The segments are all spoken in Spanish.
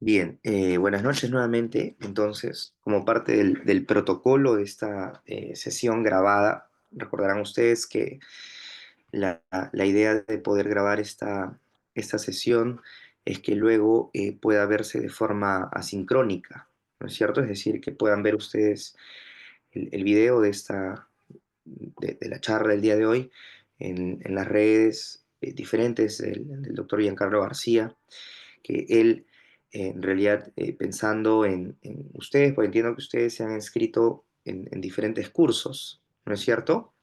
Bien, buenas noches nuevamente. Entonces, como parte del protocolo de esta sesión grabada, recordarán ustedes que la idea de poder grabar esta sesión es que luego pueda verse de forma asincrónica, ¿no es cierto? Es decir, que puedan ver ustedes el video de la charla del día de hoy en las redes diferentes del doctor Giancarlo García, que él, en realidad, pensando en ustedes, porque entiendo que ustedes se han inscrito en diferentes cursos, ¿no es cierto?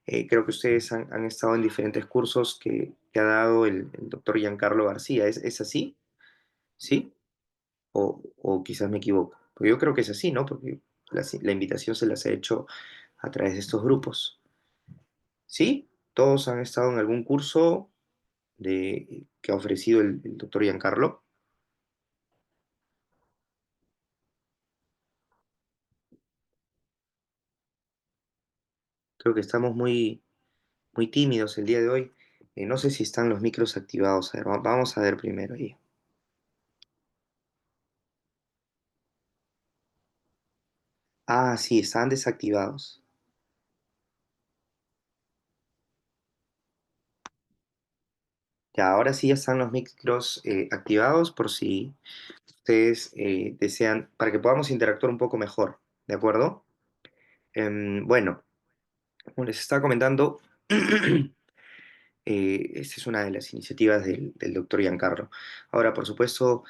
Creo que ustedes han estado en diferentes cursos que ha dado el doctor Giancarlo García. ¿Es así? ¿Sí? O quizás me equivoco. Porque yo creo que es así, ¿no? Porque la invitación se las ha hecho a través de estos grupos. ¿Sí? Todos han estado en algún curso que ha ofrecido el doctor Giancarlo. Creo que estamos muy tímidos el día de hoy. No sé si están los micros activados. A ver, vamos a ver primero ahí. Ah, sí, están desactivados. Ya, ahora sí ya están los micros activados por si ustedes desean, para que podamos interactuar un poco mejor, ¿de acuerdo? Bueno, como les estaba comentando, esta es una de las iniciativas del doctor Giancarlo. Ahora, por supuesto,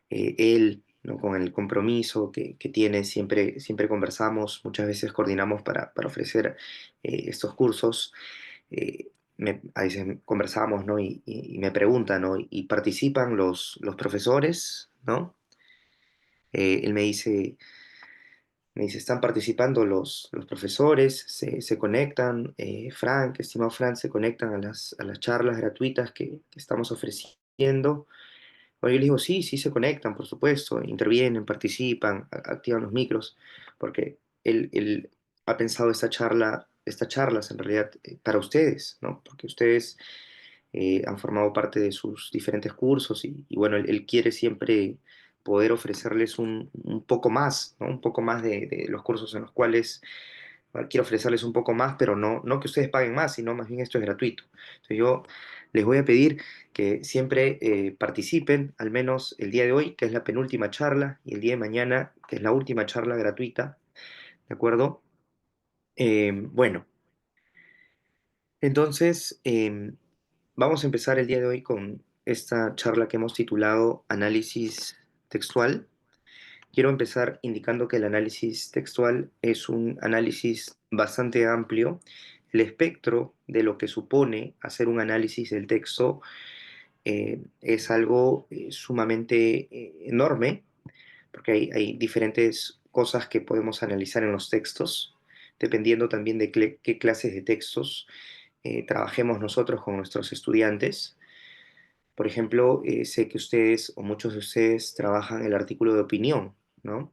él, ¿no? Con el compromiso que tiene, siempre conversamos, muchas veces coordinamos para ofrecer estos cursos. A veces conversamos, ¿no? Y me preguntan, ¿no? Y participan los profesores, ¿no? Él me dice, están participando los profesores, se conectan, Frank, estimado Frank, se conectan a las charlas gratuitas que estamos ofreciendo. Bueno, yo le digo, sí, sí se conectan, por supuesto, intervienen, participan, activan los micros, porque él ha pensado estas charlas en realidad para ustedes, ¿no? Porque ustedes han formado parte de sus diferentes cursos y bueno, él quiere siempre poder ofrecerles un poco más, ¿no? Un poco más de los cursos en los cuales quiero ofrecerles un poco más, pero no que ustedes paguen más, sino más bien esto es gratuito. Entonces yo les voy a pedir que siempre participen, al menos el día de hoy, que es la penúltima charla, y el día de mañana, que es la última charla gratuita, ¿de acuerdo? Bueno, entonces vamos a empezar el día de hoy con esta charla que hemos titulado Análisis Textual. Quiero empezar indicando que el análisis textual es un análisis bastante amplio. El espectro de lo que supone hacer un análisis del texto es algo sumamente enorme, porque hay diferentes cosas que podemos analizar en los textos, dependiendo también de qué clases de textos trabajemos nosotros con nuestros estudiantes. Por ejemplo, sé que ustedes o muchos de ustedes trabajan el artículo de opinión, ¿no?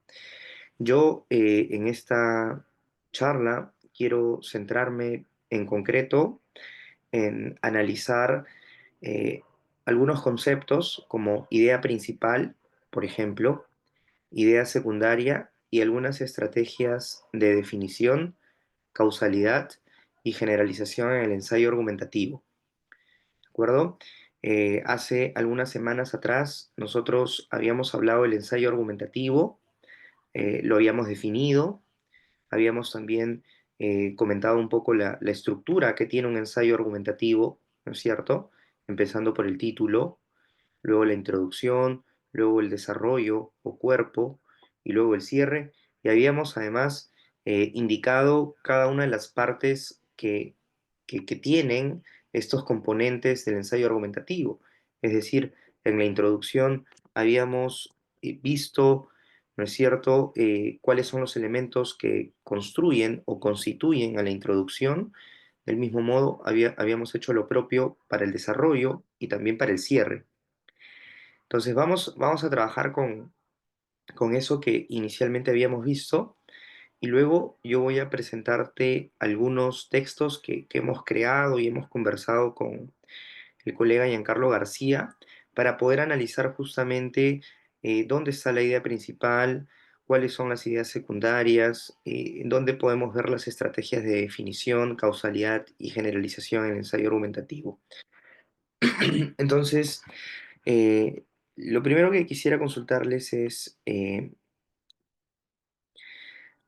Yo en esta charla quiero centrarme en concreto en analizar eh, algunos conceptos como idea principal, por ejemplo, idea secundaria y algunas estrategias de definición, causalidad y generalización en el ensayo argumentativo. ¿De acuerdo? Hace algunas semanas atrás nosotros habíamos hablado del ensayo argumentativo, lo habíamos definido. Habíamos también comentado un poco la estructura que tiene un ensayo argumentativo, ¿no es cierto? Empezando por el título, luego la introducción, luego el desarrollo o cuerpo y luego el cierre. Y habíamos además indicado cada una de las partes que tienen estos componentes del ensayo argumentativo. Es decir, en la introducción habíamos visto, ¿no es cierto?, cuáles son los elementos que construyen o constituyen a la introducción. Del mismo modo, habíamos hecho lo propio para el desarrollo y también para el cierre. Entonces vamos a trabajar con eso que inicialmente habíamos visto y luego yo voy a presentarte algunos textos que hemos creado y hemos conversado con el colega Giancarlo García para poder analizar justamente dónde está la idea principal, cuáles son las ideas secundarias, en dónde podemos ver las estrategias de definición, causalidad y generalización en el ensayo argumentativo. Entonces, eh, lo primero que quisiera consultarles es,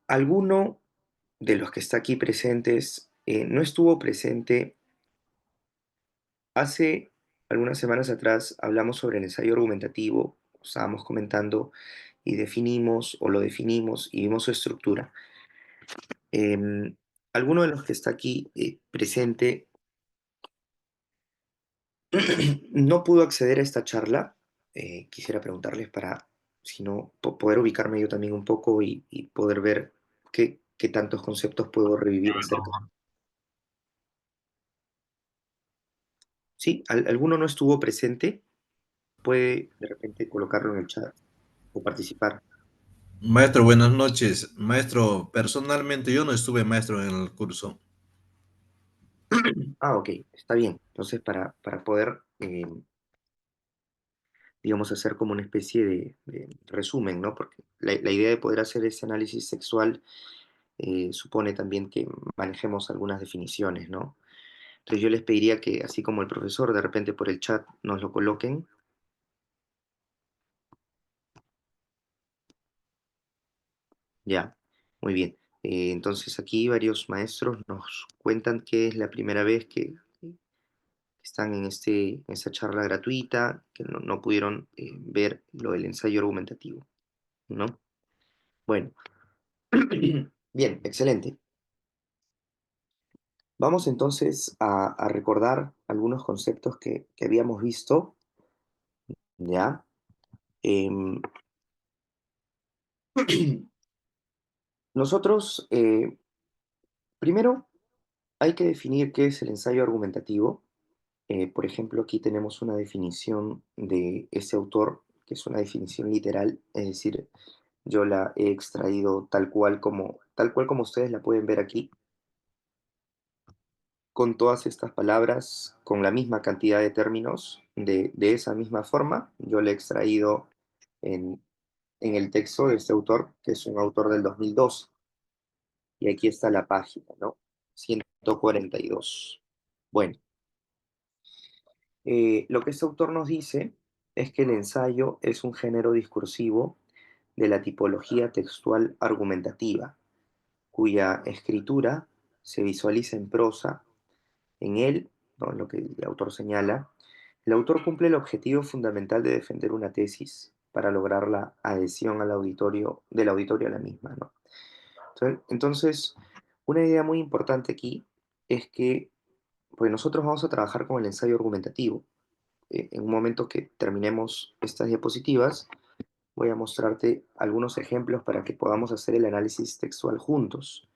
¿alguno de los que está aquí presentes no estuvo presente hace algunas semanas atrás? Hablamos sobre el ensayo argumentativo, estábamos comentando y definimos o lo definimos y vimos su estructura. Em, ¿Alguno de los que está aquí presente no pudo acceder a esta charla? Quisiera preguntarles para, si no, poder ubicarme yo también un poco y poder ver qué tantos conceptos puedo revivir acerca. ¿Sí? ¿Alguno no estuvo presente? Puede de repente colocarlo en el chat o participar. Maestro, buenas noches. Maestro, personalmente yo no estuve maestro en el curso. Ah, ok, está bien. Entonces, para poder, digamos, hacer como una especie de resumen, ¿no? Porque la idea de poder hacer ese análisis sexual supone también que manejemos algunas definiciones, ¿no? Entonces yo les pediría que, así como el profesor, de repente por el chat nos lo coloquen. Ya, muy bien. Entonces aquí varios maestros nos cuentan que es la primera vez que están en esta charla gratuita, que no pudieron ver lo del ensayo argumentativo, ¿no? Bueno, bien, excelente. Vamos entonces a recordar algunos conceptos que habíamos visto, ¿ya? Em, nosotros, primero, hay que definir qué es el ensayo argumentativo. Por ejemplo, aquí tenemos una definición de este autor, que es una definición literal, es decir, yo la he extraído tal cual como ustedes la pueden ver aquí, con todas estas palabras, con la misma cantidad de términos, de esa misma forma. Yo la he extraído en, en el texto de este autor, que es un autor del 2002, y aquí está la página, ¿no? 142. Bueno, lo que este autor nos dice es que el ensayo es un género discursivo de la tipología textual argumentativa, cuya escritura se visualiza en prosa. En él, ¿no?, lo que el autor señala, el autor cumple el objetivo fundamental de defender una tesis para lograr la adhesión del auditorio a la misma, ¿no? Entonces, una idea muy importante aquí es que pues nosotros vamos a trabajar con el ensayo argumentativo. En un momento que terminemos estas diapositivas, voy a mostrarte algunos ejemplos para que podamos hacer el análisis textual juntos.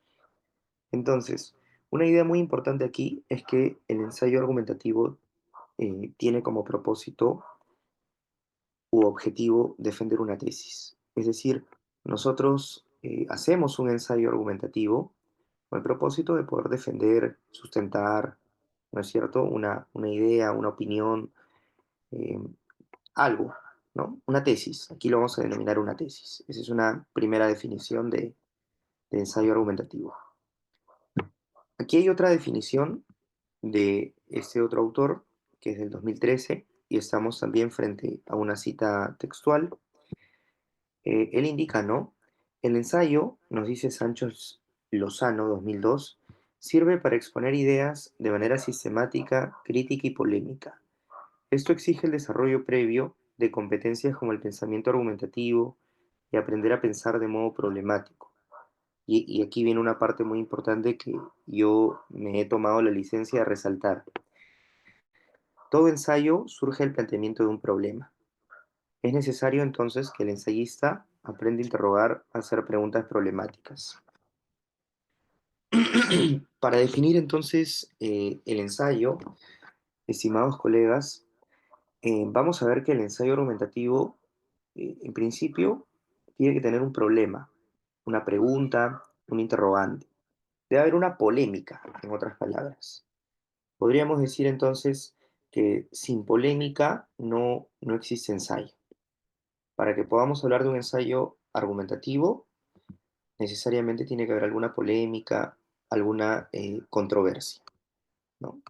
Entonces, una idea muy importante aquí es que el ensayo argumentativo tiene como propósito u objetivo defender una tesis. Es decir, nosotros hacemos un ensayo argumentativo con el propósito de poder defender, sustentar, ¿no es cierto?, una idea, una opinión, eh, algo, ¿no? Una tesis. Aquí lo vamos a denominar una tesis. Esa es una primera definición de ensayo argumentativo. Aquí hay otra definición de este otro autor, que es del 2013, y estamos también frente a una cita textual. Él indica, ¿no? El ensayo, nos dice Sancho Lozano, 2002, sirve para exponer ideas de manera sistemática, crítica y polémica. Esto exige el desarrollo previo de competencias como el pensamiento argumentativo y aprender a pensar de modo problemático. Y aquí viene una parte muy importante que yo me he tomado la licencia de resaltar. Todo ensayo surge del planteamiento de un problema. Es necesario entonces que el ensayista aprenda a interrogar, a hacer preguntas problemáticas. Para definir entonces el ensayo, estimados colegas, vamos a ver que el ensayo argumentativo, en principio, tiene que tener un problema, una pregunta, un interrogante. Debe haber una polémica, en otras palabras. Podríamos decir entonces que sin polémica no existe ensayo. Para que podamos hablar de un ensayo argumentativo, necesariamente tiene que haber alguna polémica, alguna controversia, ¿no?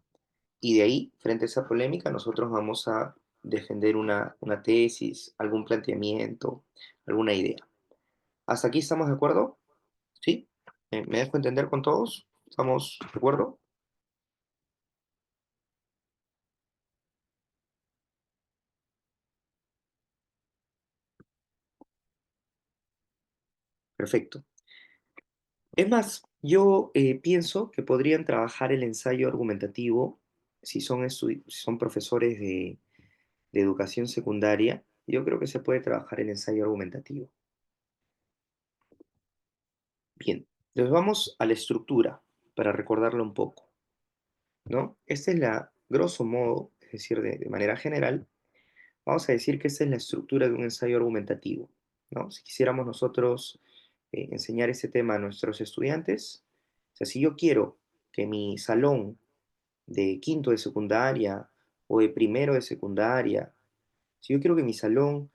Y de ahí, frente a esa polémica, nosotros vamos a defender una tesis, algún planteamiento, alguna idea. ¿Hasta aquí estamos de acuerdo? ¿Sí? ¿Me dejo entender con todos? ¿Estamos de acuerdo? Perfecto. Es más, yo pienso que podrían trabajar el ensayo argumentativo si son profesores de educación secundaria. Yo creo que se puede trabajar el ensayo argumentativo. Bien, entonces vamos a la estructura para recordarlo un poco, ¿no? Esta es la, grosso modo, es decir, de manera general, vamos a decir que esta es la estructura de un ensayo argumentativo, ¿no? Si quisiéramos nosotros enseñar ese tema a nuestros estudiantes, o sea, si yo quiero que mi salón de quinto de secundaria o de primero de secundaria, si yo quiero que mi salón,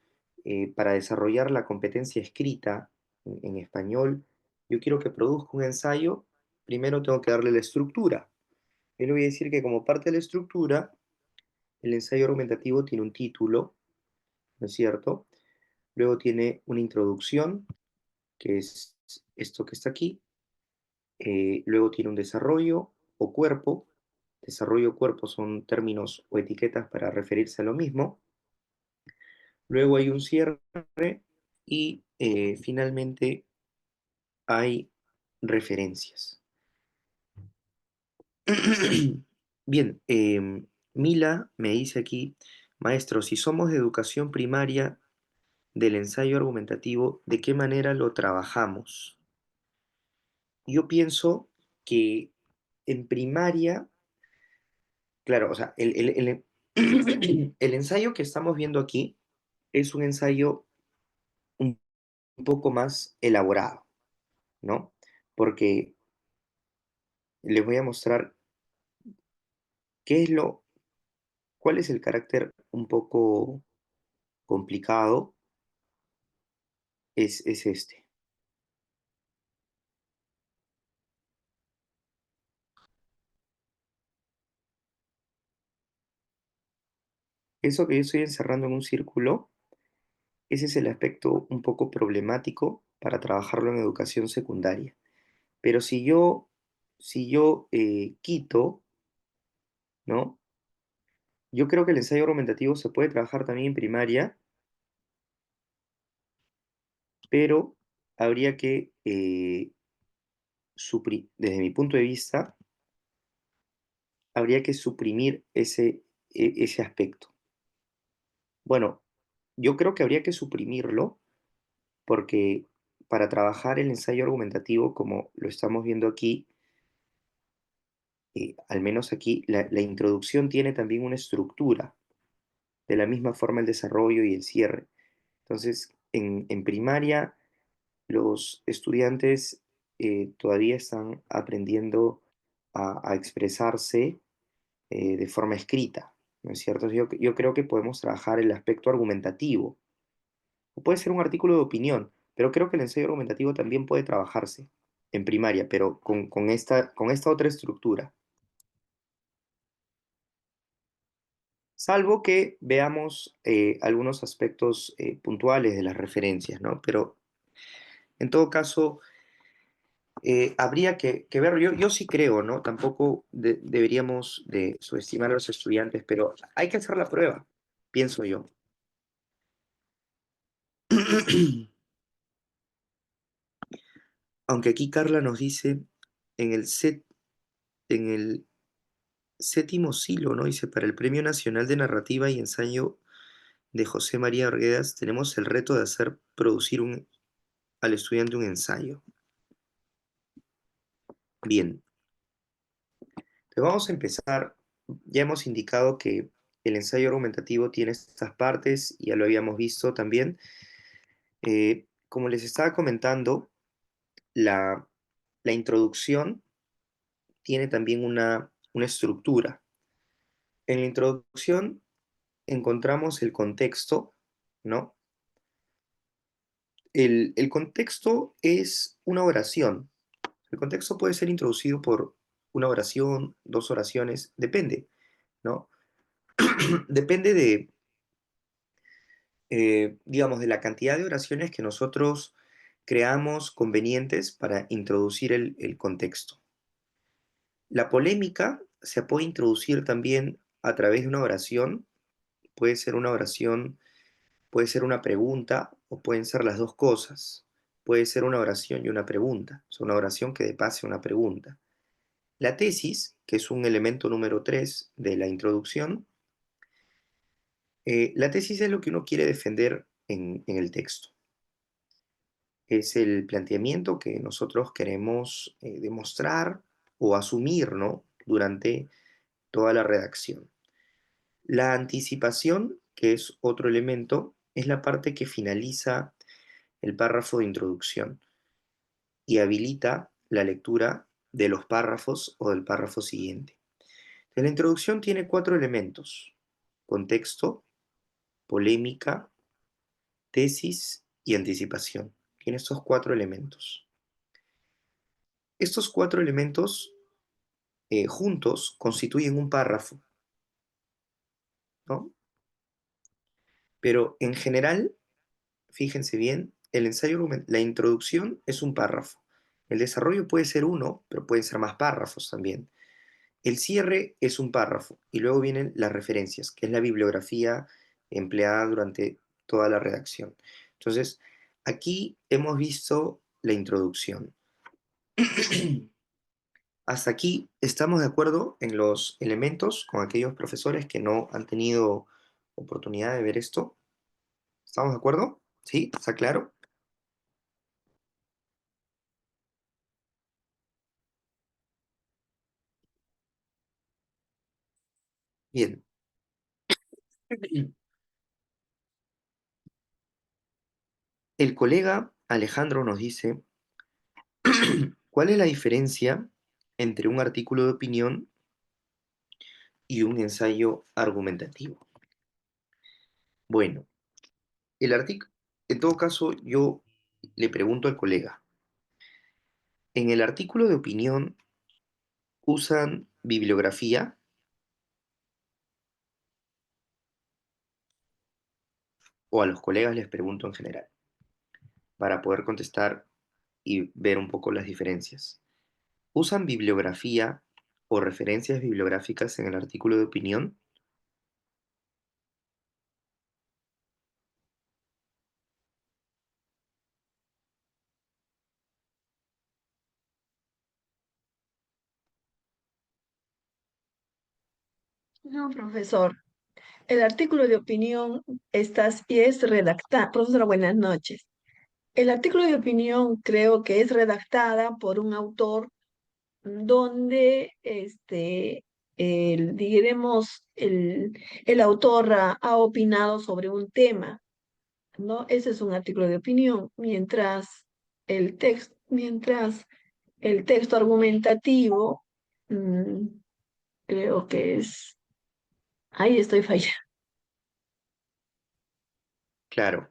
para desarrollar la competencia escrita en español, yo quiero que produzca un ensayo, primero tengo que darle la estructura. Yo le voy a decir que como parte de la estructura, el ensayo argumentativo tiene un título, ¿no es cierto? Luego tiene una introducción, que es esto que está aquí. Luego tiene un desarrollo o cuerpo. Desarrollo o cuerpo son términos o etiquetas para referirse a lo mismo. Luego hay un cierre y finalmente hay referencias. Bien, Mila me dice aquí, maestro, si somos de educación primaria del ensayo argumentativo, ¿de qué manera lo trabajamos? Yo pienso que en primaria, claro, o sea, el ensayo que estamos viendo aquí es un ensayo un poco más elaborado, ¿no? Porque les voy a mostrar qué es lo, cuál es el carácter un poco complicado, es este. Eso que yo estoy encerrando en un círculo, ese es el aspecto un poco problemático para trabajarlo en educación secundaria. Pero si yo quito, ¿no? Yo creo que el ensayo argumentativo se puede trabajar también en primaria, pero habría que, desde mi punto de vista, habría que suprimir ese aspecto. Bueno, yo creo que habría que suprimirlo porque para trabajar el ensayo argumentativo, como lo estamos viendo aquí, al menos aquí, la introducción tiene también una estructura, de la misma forma el desarrollo y el cierre. Entonces, en primaria, los estudiantes todavía están aprendiendo a expresarse de forma escrita, ¿no es cierto? Yo creo que podemos trabajar el aspecto argumentativo. O puede ser un artículo de opinión, pero creo que el ensayo argumentativo también puede trabajarse en primaria, pero con esta otra estructura. Salvo que veamos algunos aspectos puntuales de las referencias, ¿no? Pero en todo caso, habría que verlo. Yo sí creo, ¿no? Tampoco deberíamos de subestimar a los estudiantes, pero hay que hacer la prueba, pienso yo. Aunque aquí Carla nos dice en el séptimo silo, ¿no? Dice, para el Premio Nacional de Narrativa y Ensayo de José María Arguedas, tenemos el reto de hacer producir al estudiante un ensayo. Bien, entonces vamos a empezar. Ya hemos indicado que el ensayo argumentativo tiene estas partes, y ya lo habíamos visto también. Como les estaba comentando, la, la introducción tiene también una estructura. En la introducción encontramos el contexto, ¿no? El contexto es una oración. El contexto puede ser introducido por una oración, dos oraciones, depende, ¿no? Depende de, digamos, de la cantidad de oraciones que nosotros creamos convenientes para introducir el contexto. La polémica se puede introducir también a través de una oración, puede ser una oración, puede ser una pregunta o pueden ser las dos cosas. Puede ser una oración y una pregunta, es una oración que de pase una pregunta. La tesis, que es un elemento número 3 de la introducción, la tesis es lo que uno quiere defender en el texto. Es el planteamiento que nosotros queremos demostrar o asumir, ¿no? Durante toda la redacción. La anticipación, que es otro elemento, es la parte que finaliza el párrafo de introducción y habilita la lectura de los párrafos o del párrafo siguiente. La introducción tiene 4 elementos: contexto, polémica, tesis y anticipación. Tiene estos 4 elementos. Estos 4 elementos juntos constituyen un párrafo, ¿no? Pero en general, fíjense bien, el ensayo la introducción es un párrafo. El desarrollo puede ser uno, pero pueden ser más párrafos también. El cierre es un párrafo y luego vienen las referencias, que es la bibliografía empleada durante toda la redacción. Entonces, aquí hemos visto la introducción. Hasta aquí estamos de acuerdo en los elementos con aquellos profesores que no han tenido oportunidad de ver esto. ¿Estamos de acuerdo? ¿Sí? ¿Está claro? Bien. El colega Alejandro nos dice, ¿cuál es la diferencia entre un artículo de opinión y un ensayo argumentativo? Bueno, el artículo, en todo caso, yo le pregunto al colega, ¿en el artículo de opinión usan bibliografía? O a los colegas les pregunto en general, para poder contestar y ver un poco las diferencias. ¿Usan bibliografía o referencias bibliográficas en el artículo de opinión? No, profesor. El artículo de opinión y es redactada. Profesora, buenas noches. El artículo de opinión creo que es redactada por un autor donde, diremos, el autor ha opinado sobre un tema, ¿no? Ese es un artículo de opinión, mientras el texto argumentativo, mm, creo que es, ahí estoy fallando. Claro.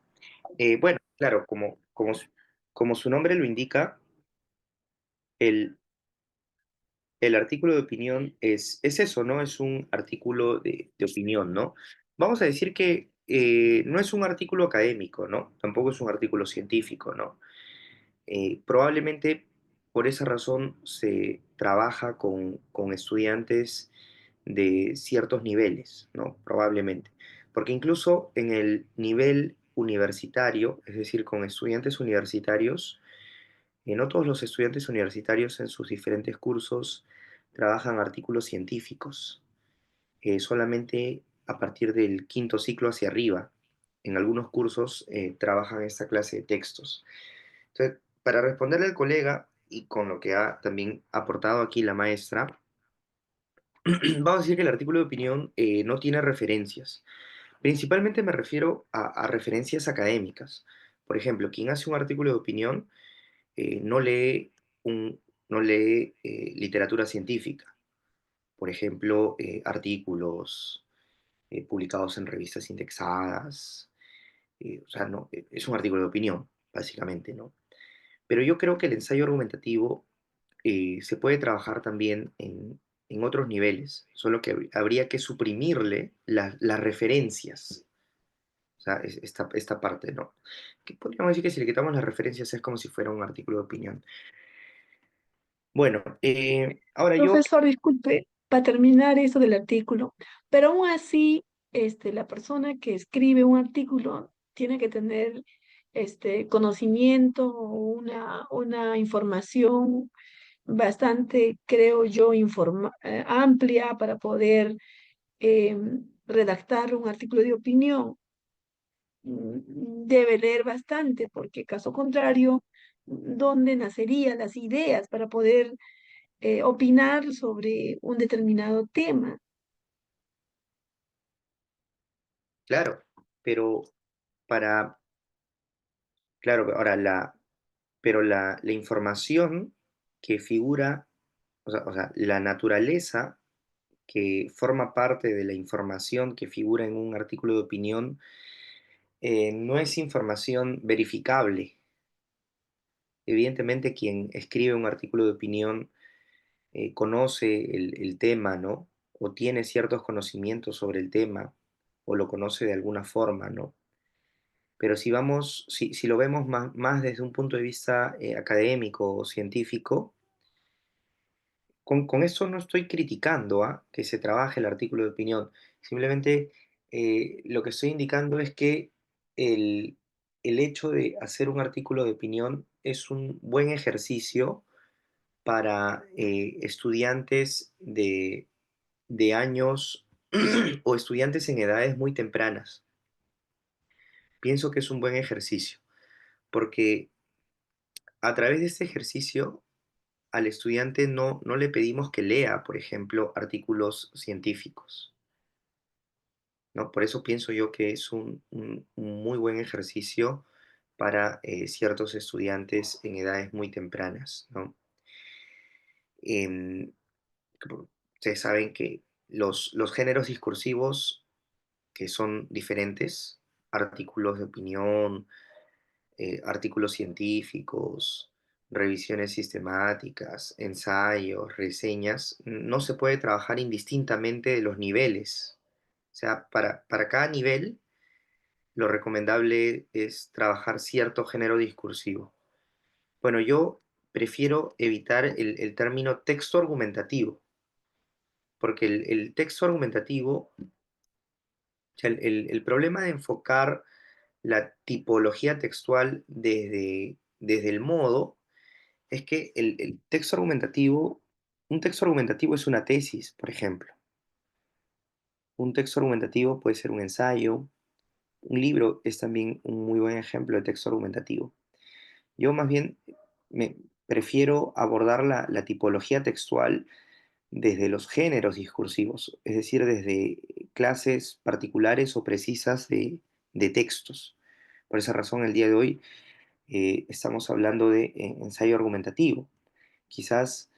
Bueno, claro, como su nombre lo indica, el, el artículo de opinión es eso, ¿no? Es un artículo de opinión, ¿no? Vamos a decir que no es un artículo académico, ¿no? Tampoco es un artículo científico, ¿no? Probablemente por esa razón se trabaja con estudiantes de ciertos niveles, ¿no? Probablemente. Porque incluso en el nivel universitario, es decir, con estudiantes universitarios, no todos los estudiantes universitarios en sus diferentes cursos trabajan artículos científicos, solamente a partir del quinto ciclo hacia arriba. En algunos cursos trabajan esta clase de textos. Entonces, para responderle al colega y con lo que ha también aportado aquí la maestra, vamos a decir que el artículo de opinión no tiene referencias. Principalmente me refiero a referencias académicas. Por ejemplo, quien hace un artículo de opinión no lee, no lee literatura científica. Por ejemplo, artículos publicados en revistas indexadas. O sea, no, es un artículo de opinión. básicamente, ¿no? Pero yo creo que el ensayo argumentativo se puede trabajar también en otros niveles, solo que habría que suprimirle las referencias, o sea, esta parte, ¿no? Que podríamos decir que si le quitamos las referencias es como si fuera un artículo de opinión. Bueno, ahora yo, Profesor, disculpe, para terminar eso del artículo, pero aún así, la persona que escribe un artículo tiene que tener conocimiento, una información bastante, creo yo, amplia para poder redactar un artículo de opinión. Debe leer bastante, porque caso contrario, ¿dónde nacerían las ideas para poder opinar sobre un determinado tema? claro, pero para, claro, ahora pero la información que figura, o sea, la naturaleza que forma parte de la información que figura en un artículo de opinión no es información verificable. Evidentemente, quien escribe un artículo de opinión conoce el tema, ¿no? O tiene ciertos conocimientos sobre el tema, o lo conoce de alguna forma, ¿no? Pero si lo vemos más desde un punto de vista académico o científico, con esto no estoy criticando que se trabaje el artículo de opinión. Simplemente lo que estoy indicando es que el, el hecho de hacer un artículo de opinión es un buen ejercicio para estudiantes de años o estudiantes en edades muy tempranas. Pienso que es un buen ejercicio, porque a través de este ejercicio al estudiante no le pedimos que lea, por ejemplo, artículos científicos, ¿no? Por eso pienso yo que es un muy buen ejercicio para ciertos estudiantes en edades muy tempranas, ¿no? Em, Ustedes saben que los géneros discursivos, que son diferentes, artículos de opinión, artículos científicos, revisiones sistemáticas, ensayos, reseñas, no se puede trabajar indistintamente de los niveles. O sea, para cada nivel, lo recomendable es trabajar cierto género discursivo. Bueno, yo prefiero evitar el término texto argumentativo, porque el texto argumentativo, o sea, el problema de enfocar la tipología textual desde el modo es que el texto argumentativo, un texto argumentativo es una tesis, por ejemplo. Un texto argumentativo puede ser un ensayo, un libro es también un muy buen ejemplo de texto argumentativo. Yo más bien me prefiero abordar la tipología textual desde los géneros discursivos, es decir, desde clases particulares o precisas de textos. Por esa razón, el día de hoy estamos hablando de ensayo argumentativo. Quizás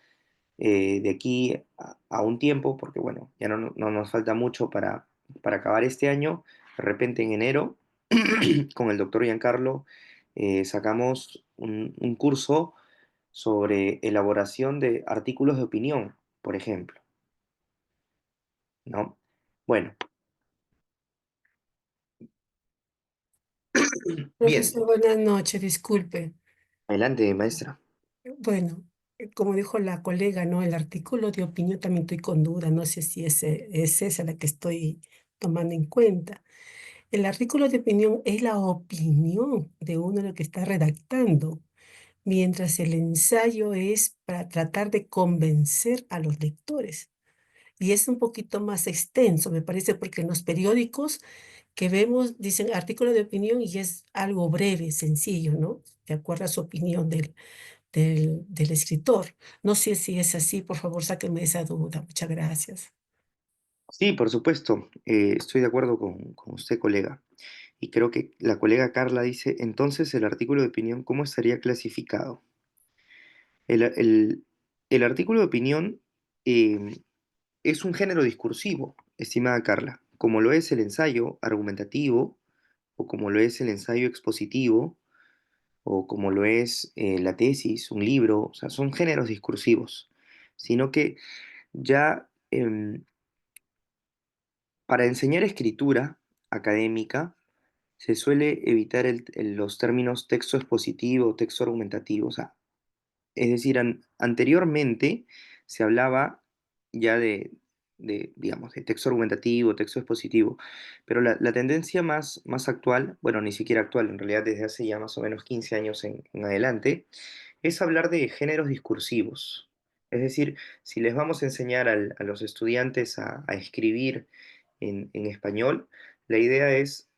de aquí a un tiempo, porque bueno, ya no nos falta mucho para acabar este año, de repente en enero, con el doctor Giancarlo, sacamos un curso sobre elaboración de artículos de opinión, por ejemplo, ¿no? Bueno, bien, Profesor, buenas noches, disculpe. adelante, maestra. Bueno, como dijo la colega, ¿no? El artículo de opinión también estoy con duda, no sé si es esa la que estoy tomando en cuenta. El artículo de opinión es la opinión de uno lo que está redactando, mientras el ensayo es para tratar de convencer a los lectores. Y es un poquito más extenso, me parece, porque en los periódicos que vemos dicen artículo de opinión y es algo breve, sencillo, ¿no? De acuerdo a su opinión del escritor. No sé si es así, por favor, sáquenme esa duda. Muchas gracias. Sí, por supuesto, estoy de acuerdo con usted, colega. Y creo que la colega Carla dice, entonces el artículo de opinión, ¿cómo estaría clasificado? El, el- el artículo de opinión eh, es un género discursivo, estimada Carla, como lo es el ensayo argumentativo o como lo es el ensayo expositivo o como lo es la tesis, un libro, o sea, son géneros discursivos, sino que ya para enseñar escritura académica se suele evitar los términos texto expositivo o texto argumentativo. O sea, es decir, anteriormente se hablaba ya digamos, de texto argumentativo, texto expositivo, pero la tendencia más actual, bueno, ni siquiera actual, en realidad desde hace ya más o menos 15 años en adelante, es hablar de géneros discursivos. Es decir, si les vamos a enseñar a los estudiantes a escribir en español, la idea es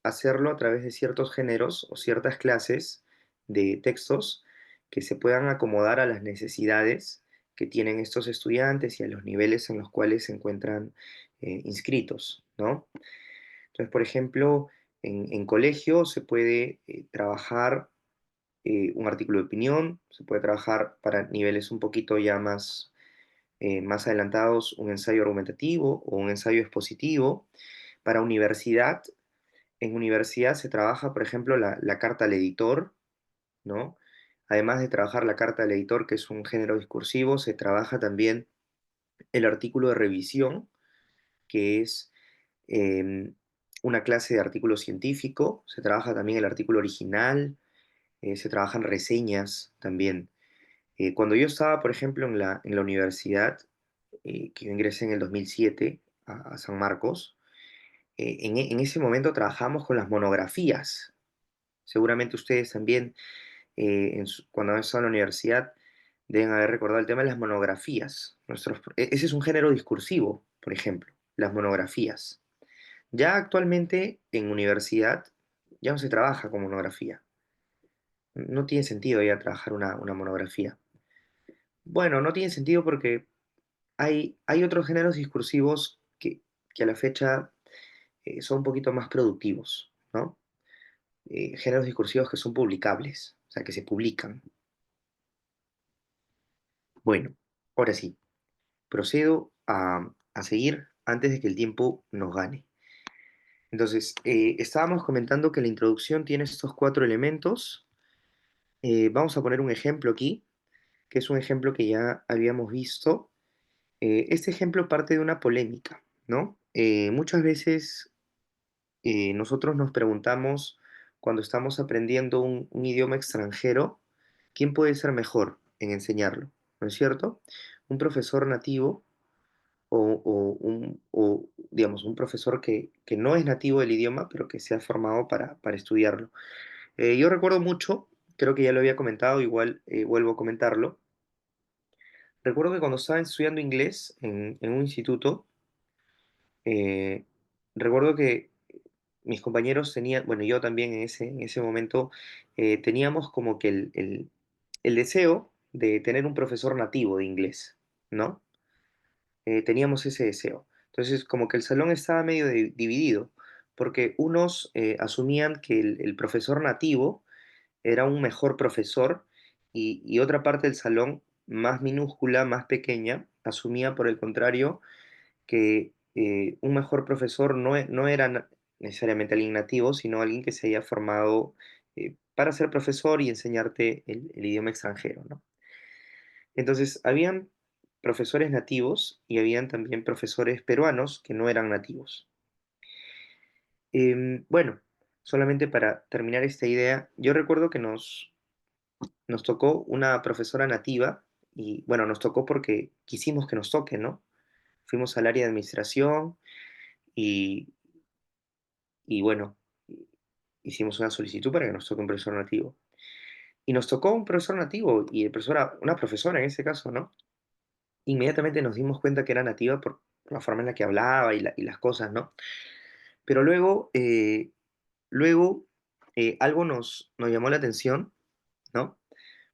hacerlo a través de ciertos géneros o ciertas clases de textos que se puedan acomodar a las necesidades que tienen estos estudiantes y a los niveles en los cuales se encuentran inscritos, ¿no? Entonces, por ejemplo, en colegio se puede trabajar un artículo de opinión, se puede trabajar para niveles un poquito ya más adelantados un ensayo argumentativo o un ensayo expositivo. Para universidad, en universidad se trabaja, por ejemplo, la carta al editor, ¿no? Además de trabajar la carta al editor, que es un género discursivo, se trabaja también el artículo de revisión, que es em, una clase de artículo científico, se trabaja también el artículo original, se trabajan reseñas también. Cuando yo estaba, por ejemplo, en la universidad, que yo ingresé en el 2007 a San Marcos, en ese momento trabajamos con las monografías. Seguramente ustedes también, cuando han estado en la universidad, deben haber recordado el tema de las monografías. Ese es un género discursivo, por ejemplo, las monografías. Ya actualmente en universidad ya no se trabaja con monografía. No tiene sentido ya trabajar una monografía. Bueno, no tiene sentido porque hay otros géneros discursivos que a la fecha son un poquito más productivos, ¿no? Géneros discursivos que son publicables, o sea, que se publican. Bueno, ahora sí, procedo a seguir antes de que el tiempo nos gane. Entonces, estábamos comentando que la introducción tiene estos 4 elementos. Vamos a poner un ejemplo aquí, que es un ejemplo que ya habíamos visto. Este ejemplo parte de una polémica, ¿no? Muchas veces nosotros nos preguntamos, cuando estamos aprendiendo un idioma extranjero, ¿quién puede ser mejor en enseñarlo? ¿No es cierto? ¿Un profesor nativo digamos, un profesor que no es nativo del idioma, pero que se ha formado para estudiarlo? Yo recuerdo mucho, creo que ya lo había comentado, igual vuelvo a comentarlo. Recuerdo que cuando estaba estudiando inglés en un instituto, eh, recuerdo que mis compañeros tenían, bueno, yo también en ese momento, teníamos como que el deseo de tener un profesor nativo de inglés, ¿no? Teníamos ese deseo. Entonces, como que el salón estaba medio dividido, porque unos asumían que el profesor nativo era un mejor profesor y otra parte del salón, más minúscula, más pequeña, asumía por el contrario que un mejor profesor no era necesariamente alguien nativo, sino alguien que se haya formado para ser profesor y enseñarte el idioma extranjero, ¿no? Entonces, habían profesores nativos y habían también profesores peruanos que no eran nativos. Bueno, solamente para terminar esta idea, yo recuerdo que nos tocó una profesora nativa y bueno, nos tocó porque quisimos que nos toque, ¿no? Fuimos al área de administración y, y bueno, hicimos una solicitud para que nos toque un profesor nativo. Y nos tocó un profesor nativo y una profesora en ese caso, ¿no? Inmediatamente nos dimos cuenta que era nativa por la forma en la que hablaba y las cosas, ¿no? Pero luego algo nos llamó la atención, ¿no?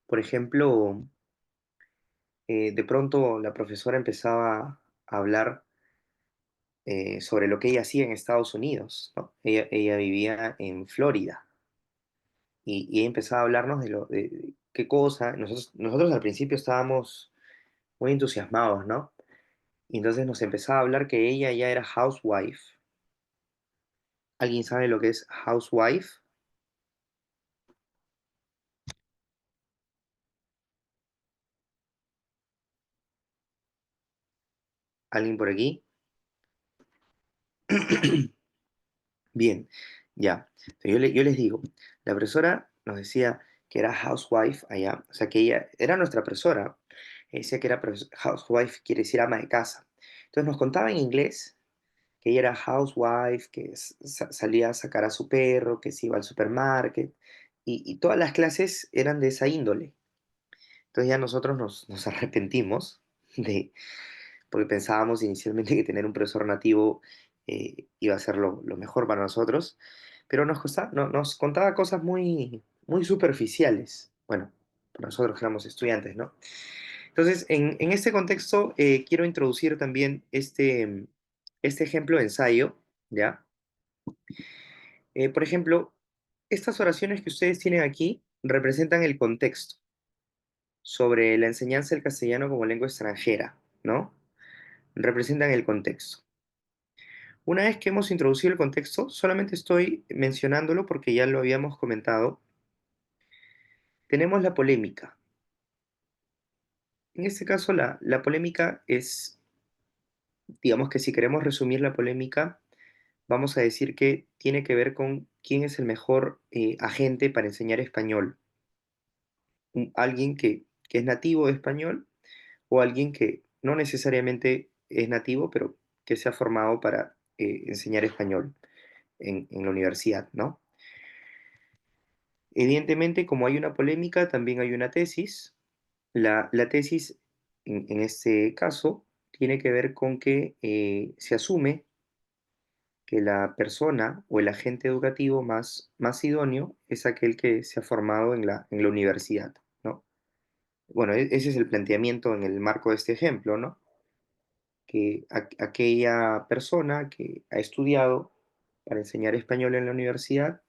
Por ejemplo, de pronto la profesora empezaba a hablar sobre lo que ella hacía en Estados Unidos, ¿no? Ella vivía en Florida y ella empezaba a hablarnos de qué cosa. Nosotros al principio estábamos muy entusiasmados, ¿no? Y entonces nos empezaba a hablar que ella ya era housewife. ¿Alguien sabe lo que es housewife? ¿Alguien por aquí? Bien, ya. Yo les digo, la profesora nos decía que era housewife allá, o sea que ella era nuestra profesora. Decía que era housewife, quiere decir ama de casa. Entonces nos contaba en inglés que ella era housewife, que salía a sacar a su perro, que se iba al supermarket, y todas las clases eran de esa índole. Entonces ya nosotros nos arrepentimos de, porque pensábamos inicialmente que tener un profesor nativo iba a ser lo mejor para nosotros, pero nos contaba cosas muy superficiales. Bueno, para nosotros que éramos estudiantes, ¿no? Entonces, en este contexto, quiero introducir también este ejemplo de ensayo, ¿ya? Por ejemplo, estas oraciones que ustedes tienen aquí representan el contexto sobre la enseñanza del castellano como lengua extranjera, ¿no? Representan el contexto. Una vez que hemos introducido el contexto, solamente estoy mencionándolo porque ya lo habíamos comentado. Tenemos la polémica. En este caso, la polémica es, digamos que si queremos resumir la polémica, vamos a decir que tiene que ver con quién es el mejor agente para enseñar español. Alguien que es nativo de español o alguien que no necesariamente es nativo, pero que se ha formado para enseñar español en la universidad, ¿no? Evidentemente, como hay una polémica, también hay una tesis. La tesis, en este caso, tiene que ver con que se asume que la persona o el agente educativo más idóneo es aquel que se ha formado en la universidad, ¿no? Bueno, ese es el planteamiento en el marco de este ejemplo, ¿no? Que aquella persona que ha estudiado para enseñar español en la universidad,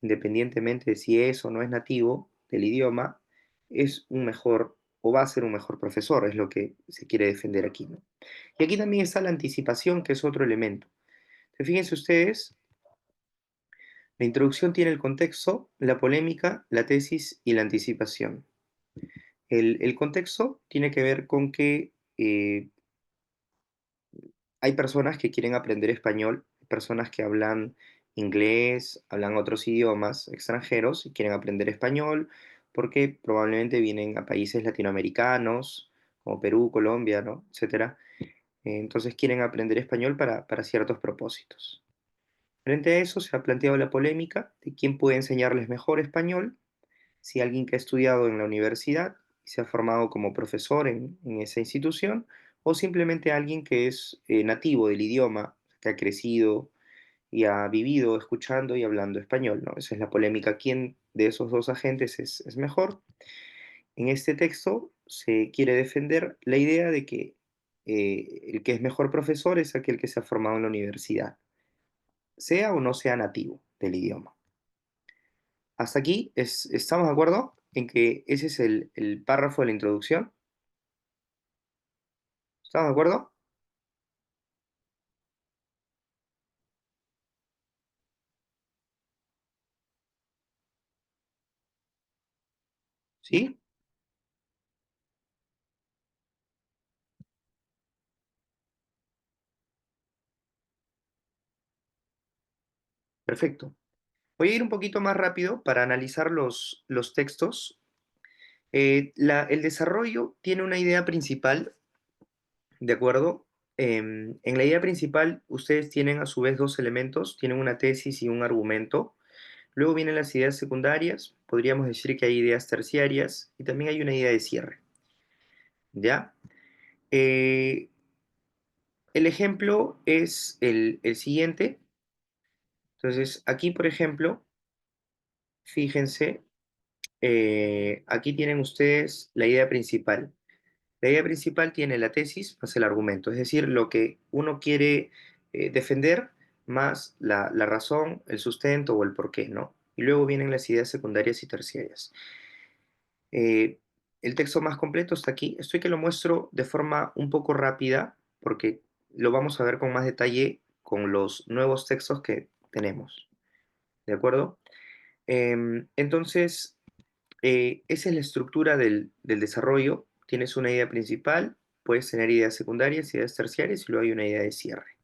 independientemente de si es o no es nativo del idioma, es un mejor o va a ser un mejor profesor, es lo que se quiere defender aquí, ¿no? Y aquí también está la anticipación, que es otro elemento. Fíjense ustedes, la introducción tiene el contexto, la polémica, la tesis y la anticipación. El contexto tiene que ver con que hay personas que quieren aprender español, personas que hablan inglés, hablan otros idiomas extranjeros y quieren aprender español porque probablemente vienen a países latinoamericanos como Perú, Colombia, ¿no? Etcétera. Entonces quieren aprender español para ciertos propósitos. Frente a eso se ha planteado la polémica de quién puede enseñarles mejor español, si alguien que ha estudiado en la universidad y se ha formado como profesor en esa institución, o simplemente alguien que es nativo del idioma, que ha crecido y ha vivido escuchando y hablando español, ¿no? Esa es la polémica. ¿Quién de esos dos agentes es mejor? En este texto se quiere defender la idea de que el que es mejor profesor es aquel que se ha formado en la universidad, sea o no sea nativo del idioma. Hasta aquí, ¿estamos de acuerdo en que ese es el párrafo de la introducción? ¿Estamos de acuerdo? ¿Sí? Perfecto. Voy a ir un poquito más rápido para analizar los textos. El desarrollo tiene una idea principal, ¿de acuerdo? En la idea principal, ustedes tienen a su vez dos elementos, tienen una tesis y un argumento. Luego vienen las ideas secundarias, podríamos decir que hay ideas terciarias y también hay una idea de cierre, ¿ya? Eh, el ejemplo es el siguiente. Entonces, aquí, por ejemplo, fíjense, aquí tienen ustedes la idea principal. La idea principal tiene la tesis más el argumento, es decir, lo que uno quiere defender más la razón, el sustento o el porqué, ¿no? Y luego vienen las ideas secundarias y terciarias. Eh, el texto más completo está aquí. Estoy que lo muestro de forma un poco rápida porque lo vamos a ver con más detalle con los nuevos textos que tenemos. ¿De acuerdo? Entonces, esa es la estructura del desarrollo. Tienes una idea principal, puedes tener ideas secundarias, ideas terciarias y luego hay una idea de cierre.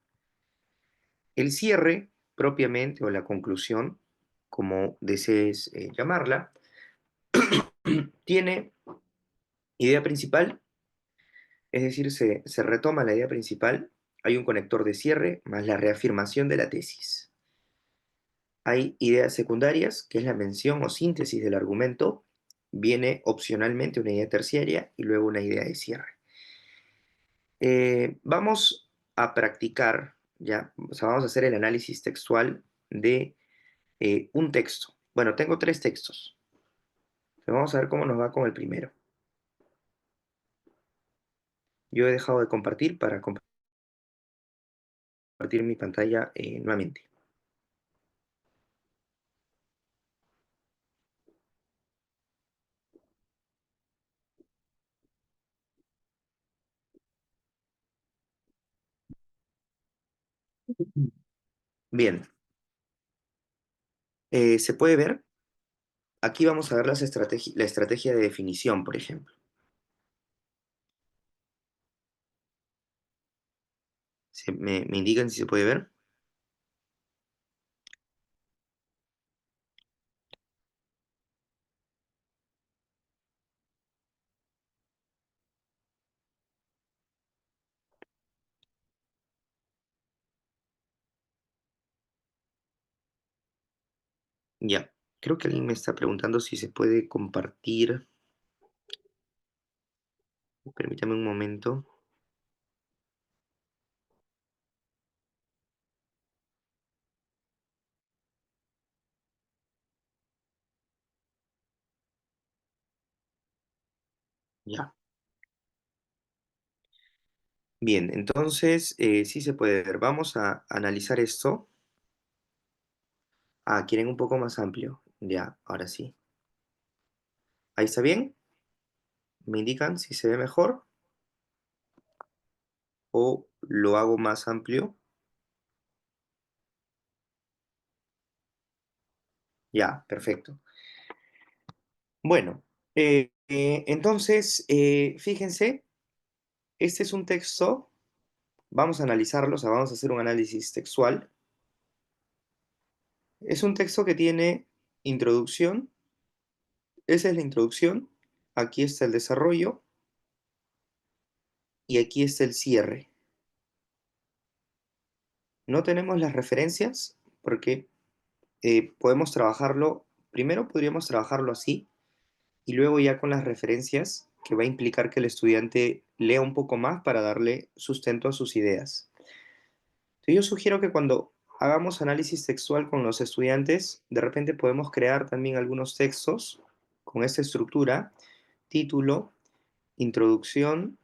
El cierre, propiamente, o la conclusión, como desees llamarla, tiene idea principal, es decir, se retoma la idea principal, hay un conector de cierre más la reafirmación de la tesis. Hay ideas secundarias, que es la mención o síntesis del argumento, viene opcionalmente una idea terciaria y luego una idea de cierre. Vamos a practicar, ya, o sea, vamos a hacer el análisis textual de un texto. Bueno, tengo 3 textos. Pero vamos a ver cómo nos va con el primero. Yo he dejado de compartir para compartir mi pantalla nuevamente. Bien, ¿se puede ver? Aquí vamos a ver la estrategia de definición, por ejemplo. ¿Me indican si se puede ver? Ya, creo que alguien me está preguntando si se puede compartir. Permítame un momento. Ya. Bien, entonces sí se puede ver. Vamos a analizar esto. Ah, quieren un poco más amplio. Ya, ahora sí. ¿Ahí está bien? ¿Me indican si se ve mejor? ¿O lo hago más amplio? Ya, perfecto. Bueno, entonces, fíjense, este es un texto, vamos a analizarlo, o sea, vamos a hacer un análisis textual. Es un texto que tiene introducción, esa es la introducción, aquí está el desarrollo y aquí está el cierre. No tenemos las referencias porque podemos trabajarlo, primero podríamos trabajarlo así y luego ya con las referencias, que va a implicar que el estudiante lea un poco más para darle sustento a sus ideas. Entonces yo sugiero que cuando hagamos análisis textual con los estudiantes, de repente podemos crear también algunos textos con esta estructura, título, introducción,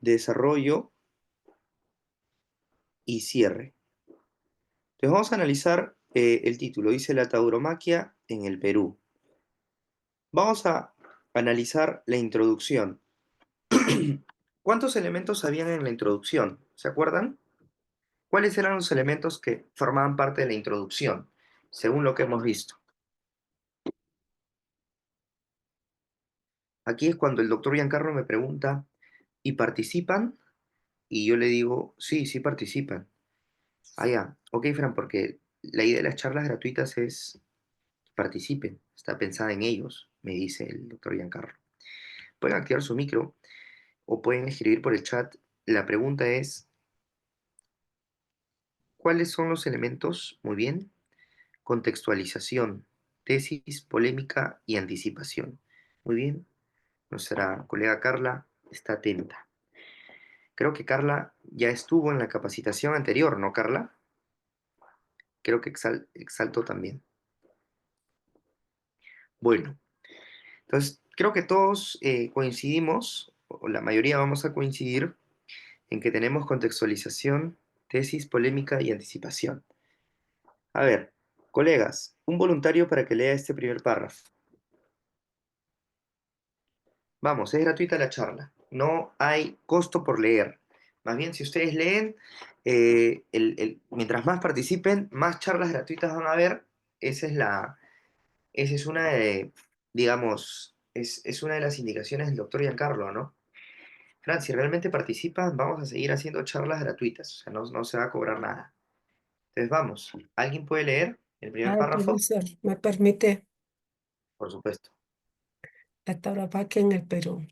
desarrollo y cierre. Entonces vamos a analizar el título, dice la tauromaquia en el Perú. Vamos a analizar la introducción. ¿Cuántos elementos habían en la introducción? ¿Se acuerdan? ¿Cuáles eran los elementos que formaban parte de la introducción, según lo que hemos visto? Aquí es cuando el doctor Giancarlo me pregunta, ¿y participan? Y yo le digo, sí, sí participan. Ah, ya, ok, Fran, porque la idea de las charlas gratuitas es que participen, está pensada en ellos, me dice el doctor Giancarlo. Pueden activar su micro o pueden escribir por el chat. La pregunta es, ¿cuáles son los elementos? Muy bien. Contextualización, tesis, polémica y anticipación. Muy bien. Nuestra colega Carla está atenta. Creo que Carla ya estuvo en la capacitación anterior, ¿no, Carla? Creo que Exalto también. Bueno, entonces creo que todos coincidimos, o la mayoría vamos a coincidir, en que tenemos contextualización, tesis, polémica y anticipación. A ver, colegas, un voluntario para que lea este primer párrafo. Vamos, es gratuita la charla. No hay costo por leer. Más bien, si ustedes leen, mientras más participen, más charlas gratuitas van a haber. Esa es una de, digamos, es una de las indicaciones del doctor Giancarlo, ¿no? Fran, si realmente participan, vamos a seguir haciendo charlas gratuitas, o sea, no se va a cobrar nada. Entonces vamos, ¿alguien puede leer el primer Ay, párrafo? profesor, me permite Por supuesto. la tauromaquia en el Perú.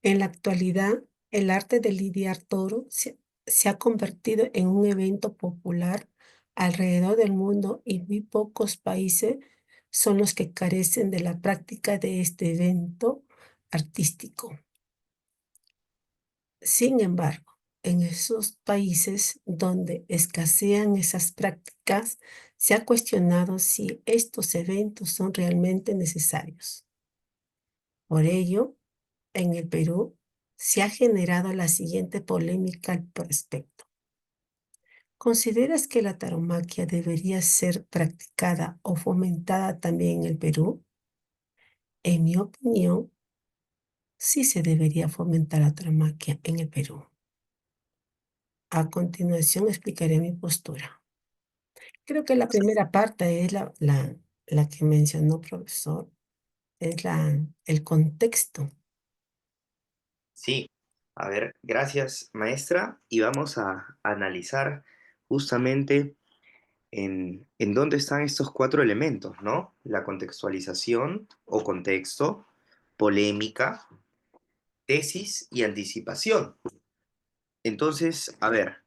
En la actualidad, el arte de lidiar toro se ha convertido en un evento popular alrededor del mundo y muy pocos países son los que carecen de la práctica de este evento artístico. Sin embargo, en esos países donde escasean esas prácticas, se ha cuestionado si estos eventos son realmente necesarios. Por ello, en el Perú se ha generado la siguiente polémica al respecto. ¿Consideras que la tauromaquia debería ser practicada o fomentada también en el Perú? En mi opinión, sí se debería fomentar la tauromaquia en el Perú. A continuación explicaré mi postura. Creo que la primera parte es la que mencionó profesor, es el contexto. Sí, a ver, gracias maestra y vamos a analizar justamente en dónde están estos cuatro elementos, ¿no? La contextualización o contexto, polémica, tesis y anticipación. Entonces, a ver,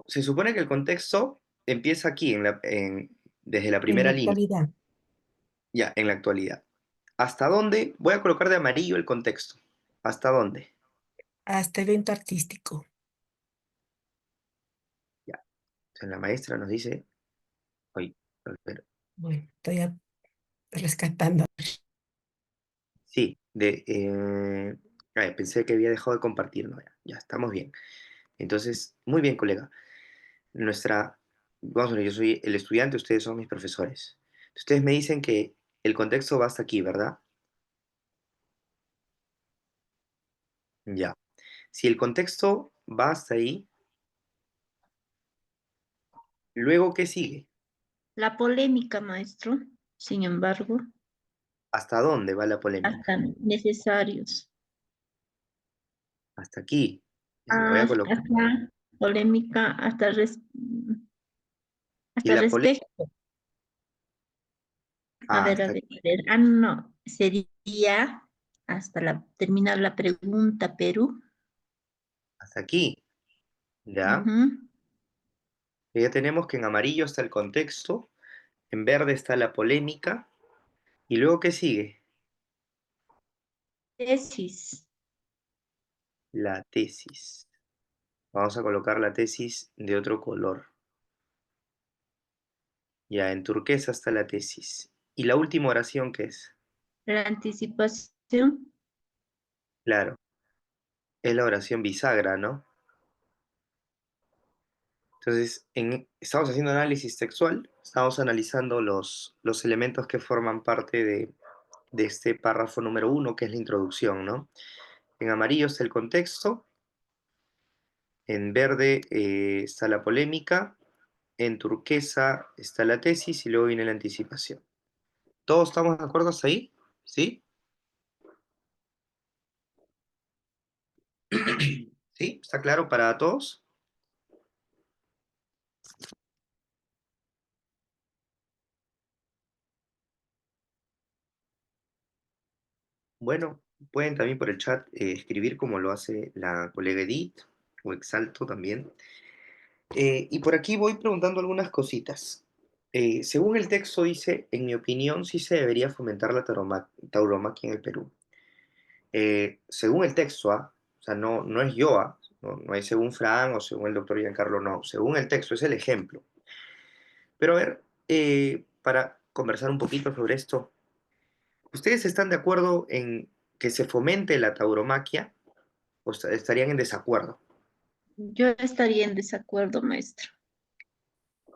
se supone que el contexto empieza aquí, desde la En la primera línea, actualidad, ya, en la actualidad. ¿Hasta dónde? Voy a colocar de amarillo el contexto. ¿Hasta dónde? hasta evento artístico. Ya. Entonces la maestra nos dice, oye, pero, Bueno, estoy rescatando. sí, pensé que había dejado de compartir, no, ya estamos bien. Entonces, muy bien, colega. Nuestra, vamos a ver, yo soy el estudiante, ustedes son mis profesores. Ustedes me dicen que el contexto va hasta aquí, ¿verdad? Ya. Si el contexto va hasta ahí, luego, ¿qué sigue? La polémica, maestro, sin embargo, ¿Hasta dónde va la polémica? hasta necesarios. Hasta aquí. Ya, lo voy a colocar. Hasta polémica, Y hasta la polémica, respecto. A ver, a hasta, ver, a ver. Ah, no, sería terminar la pregunta, Perú. hasta aquí. ¿Ya? Ujú. Ya tenemos que en amarillo está el contexto, en verde está la polémica, y luego, ¿qué sigue? Tesis. La tesis. Vamos a colocar la tesis de otro color. Ya, en turquesa está la tesis. ¿Y la última oración qué es? La anticipación. Claro, es la oración bisagra, ¿no? Entonces, estamos haciendo análisis textual, estamos analizando los elementos que forman parte de este párrafo número uno, que es la introducción, ¿no? En amarillo está el contexto, en verde está la polémica, en turquesa está la tesis y luego viene la anticipación. ¿Todos estamos de acuerdo hasta ahí? ¿Sí? ¿Sí? ¿Está claro para todos? Bueno, pueden también por el chat escribir como lo hace la colega Edith o Exalto también. Y por aquí voy preguntando algunas cositas. Según el texto dice, en mi opinión, sí se debería fomentar la tauromaquia en el Perú. Según el texto, ¿ah? O sea, no es yo, ¿ah? No es según Fran o según el doctor Giancarlo, no. Según el texto, es el ejemplo. Pero a ver, para conversar un poquito sobre esto, ¿ustedes están de acuerdo en que se fomente la tauromaquia o estarían en desacuerdo? Yo estaría en desacuerdo, maestro.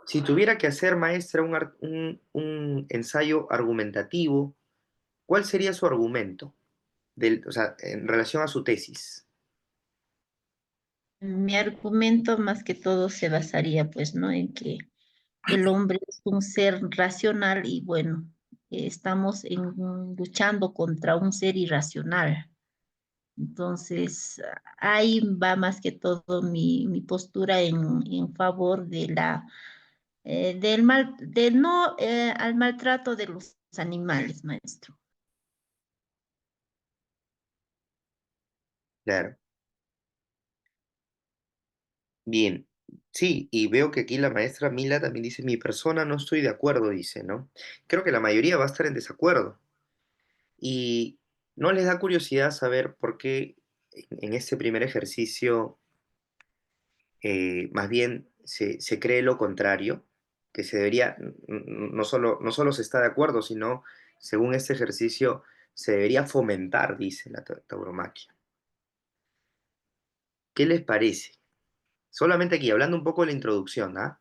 Si tuviera que hacer, maestra, un ensayo argumentativo, ¿cuál sería su argumento? O sea, en relación a su tesis. Mi argumento más que todo se basaría, pues, ¿no? En que el hombre es un ser racional y bueno, estamos luchando contra un ser irracional. Entonces, ahí va más que todo mi postura en favor de del no al maltrato de los animales, maestro. Claro. Bien. Sí, y veo que aquí la maestra Mila también dice, mi persona no estoy de acuerdo, dice, ¿no? Creo que la mayoría va a estar en desacuerdo. Y no les da curiosidad saber por qué en este primer ejercicio más bien se cree lo contrario, que se debería, no solo se está de acuerdo, sino según este ejercicio se debería fomentar, dice la tauromaquia. ¿Qué les parece? Solamente aquí, hablando un poco de la introducción, ¿ah?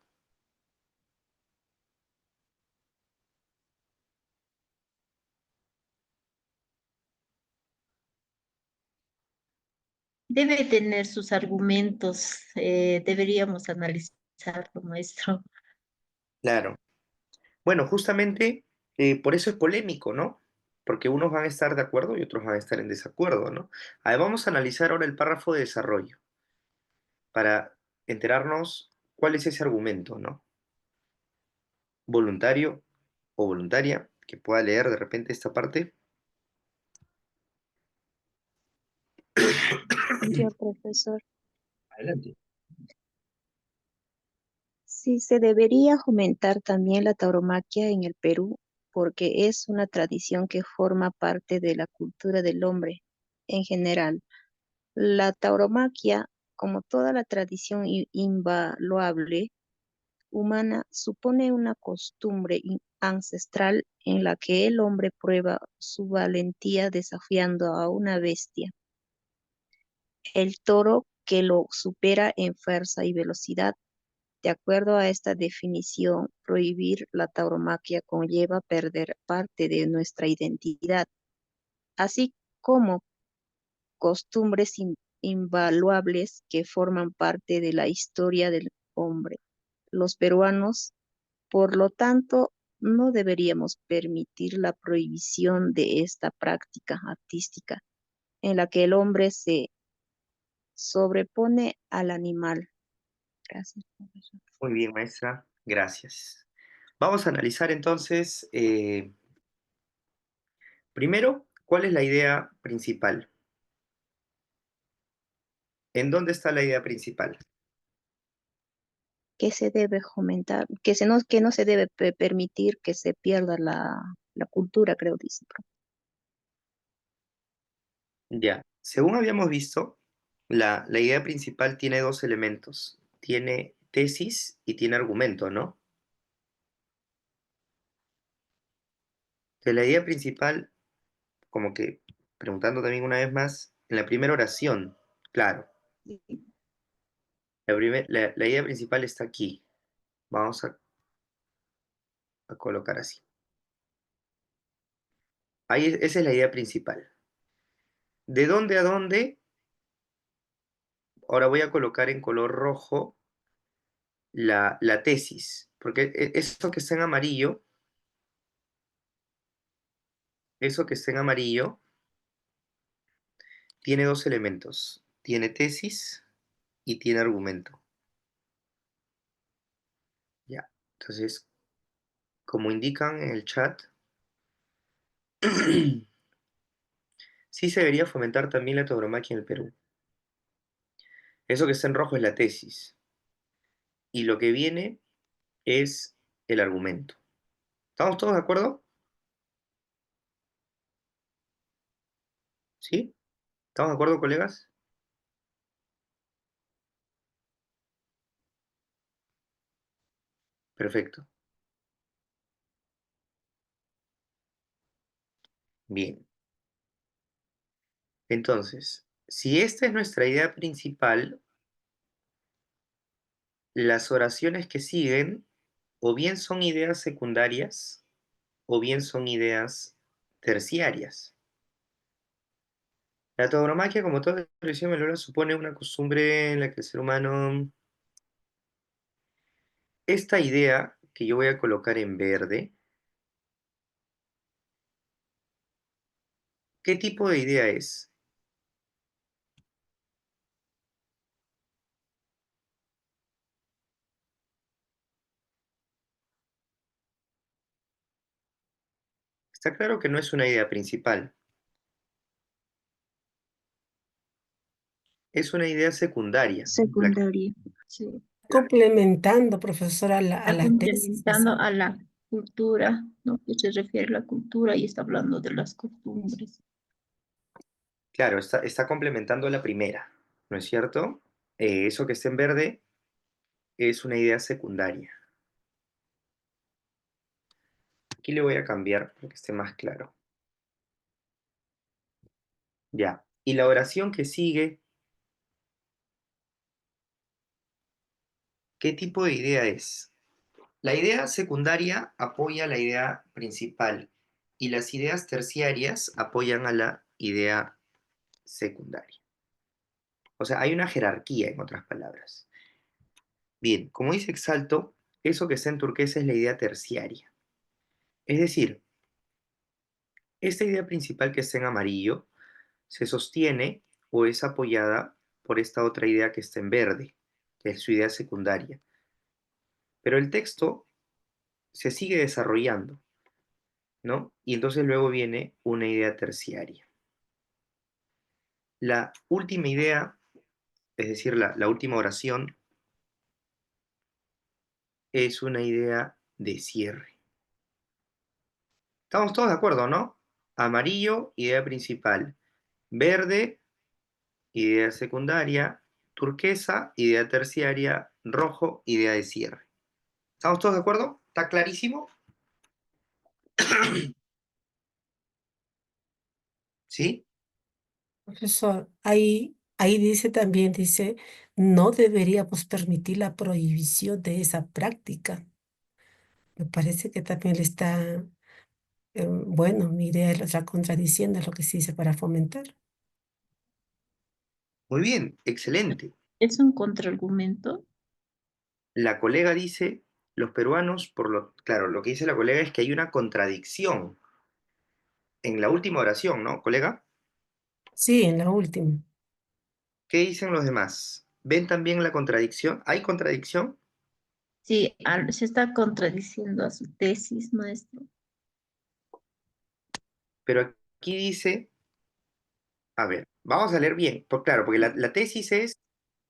Debe tener sus argumentos, deberíamos analizarlo, maestro. Claro. Bueno, justamente por eso es polémico, ¿no? Porque unos van a estar de acuerdo y otros van a estar en desacuerdo, ¿no? A ver, vamos a analizar ahora el párrafo de desarrollo para enterarnos cuál es ese argumento, ¿no? Voluntario o voluntaria que pueda leer de repente esta parte. Yo, profesor, Adelante. sí se debería fomentar también la tauromaquia en el Perú porque es una tradición que forma parte de la cultura del hombre en general. La tauromaquia, como toda la tradición invaluable humana, supone una costumbre ancestral en la que el hombre prueba su valentía desafiando a una bestia, el toro que lo supera en fuerza y velocidad. De acuerdo a esta definición, prohibir la tauromaquia conlleva perder parte de nuestra identidad, así como costumbres invaluables que forman parte de la historia del hombre. Los peruanos, por lo tanto, no deberíamos permitir la prohibición de esta práctica artística en la que el hombre se sobrepone al animal. Gracias, profesor. Muy bien, maestra. Gracias. Vamos a analizar entonces, primero, ¿cuál es la idea principal? ¿En dónde está la idea principal? Que se debe fomentar, que no se debe permitir que se pierda la cultura, creo, dice. Ya. Según habíamos visto, la idea principal tiene dos elementos. Tiene tesis y tiene argumento, ¿no? De la idea principal, como que preguntando también una vez más, en la primera oración, claro, la idea principal está aquí. Vamos a colocar así. Ahí, esa es la idea principal. ¿De dónde a dónde? Ahora voy a colocar en color rojo la tesis, porque eso que está en amarillo, eso que está en amarillo, tiene dos elementos. Tiene tesis y tiene argumento. Ya. Entonces, como indican en el chat, sí se debería fomentar también la tauromaquia en el Perú. Eso que está en rojo es la tesis. Y lo que viene es el argumento. ¿Estamos todos de acuerdo? ¿Sí? ¿Estamos de acuerdo, colegas? Perfecto. Bien. Entonces, si esta es nuestra idea principal, las oraciones que siguen o bien son ideas secundarias o bien son ideas terciarias. La tauromaquia, como toda tradición melódica, supone una costumbre en la que el ser humano... Esta idea que yo voy a colocar en verde ¿Qué tipo de idea es? Está claro que no es una idea principal. Es una idea secundaria. Secundaria. Sí. Complementando, profesora, a Está la tesis. complementando a la cultura, ¿no? Que se refiere a la cultura y está hablando de las costumbres. Claro, está complementando la primera, ¿no es cierto? Eso que está en verde es una idea secundaria. Aquí le voy a cambiar para que esté más claro. Ya. Y la oración que sigue, ¿qué tipo de idea es? La idea secundaria apoya a la idea principal y las ideas terciarias apoyan a la idea secundaria. O sea, hay una jerarquía, en otras palabras. Bien, como dice Exalto, eso que está en turquesa es la idea terciaria. Es decir, esta idea principal que está en amarillo se sostiene o es apoyada por esta otra idea que está en verde, que es su idea secundaria. Pero el texto se sigue desarrollando, ¿no? Y entonces luego viene una idea terciaria. La última idea, es decir, la última oración, es una idea de cierre. Estamos todos de acuerdo, ¿no? Amarillo, idea principal. Verde, idea secundaria. Turquesa, idea terciaria. Rojo, idea de cierre. ¿Estamos todos de acuerdo? ¿Está clarísimo? ¿Sí? Profesor, ahí dice también, dice, no deberíamos permitir la prohibición de esa práctica. Me parece que también le está, bueno, mi idea lo está contradiciendo lo que se dice para fomentar. Muy bien, excelente. Es un contraargumento. La colega dice, los peruanos, claro, lo que dice la colega es que hay una contradicción en la última oración, ¿no, colega? Sí, en la última. ¿Qué dicen los demás? ¿Ven también la contradicción? ¿Hay contradicción? Sí, se está contradiciendo a su tesis, maestro. Pero aquí dice, a ver, vamos a leer bien, claro, porque la tesis es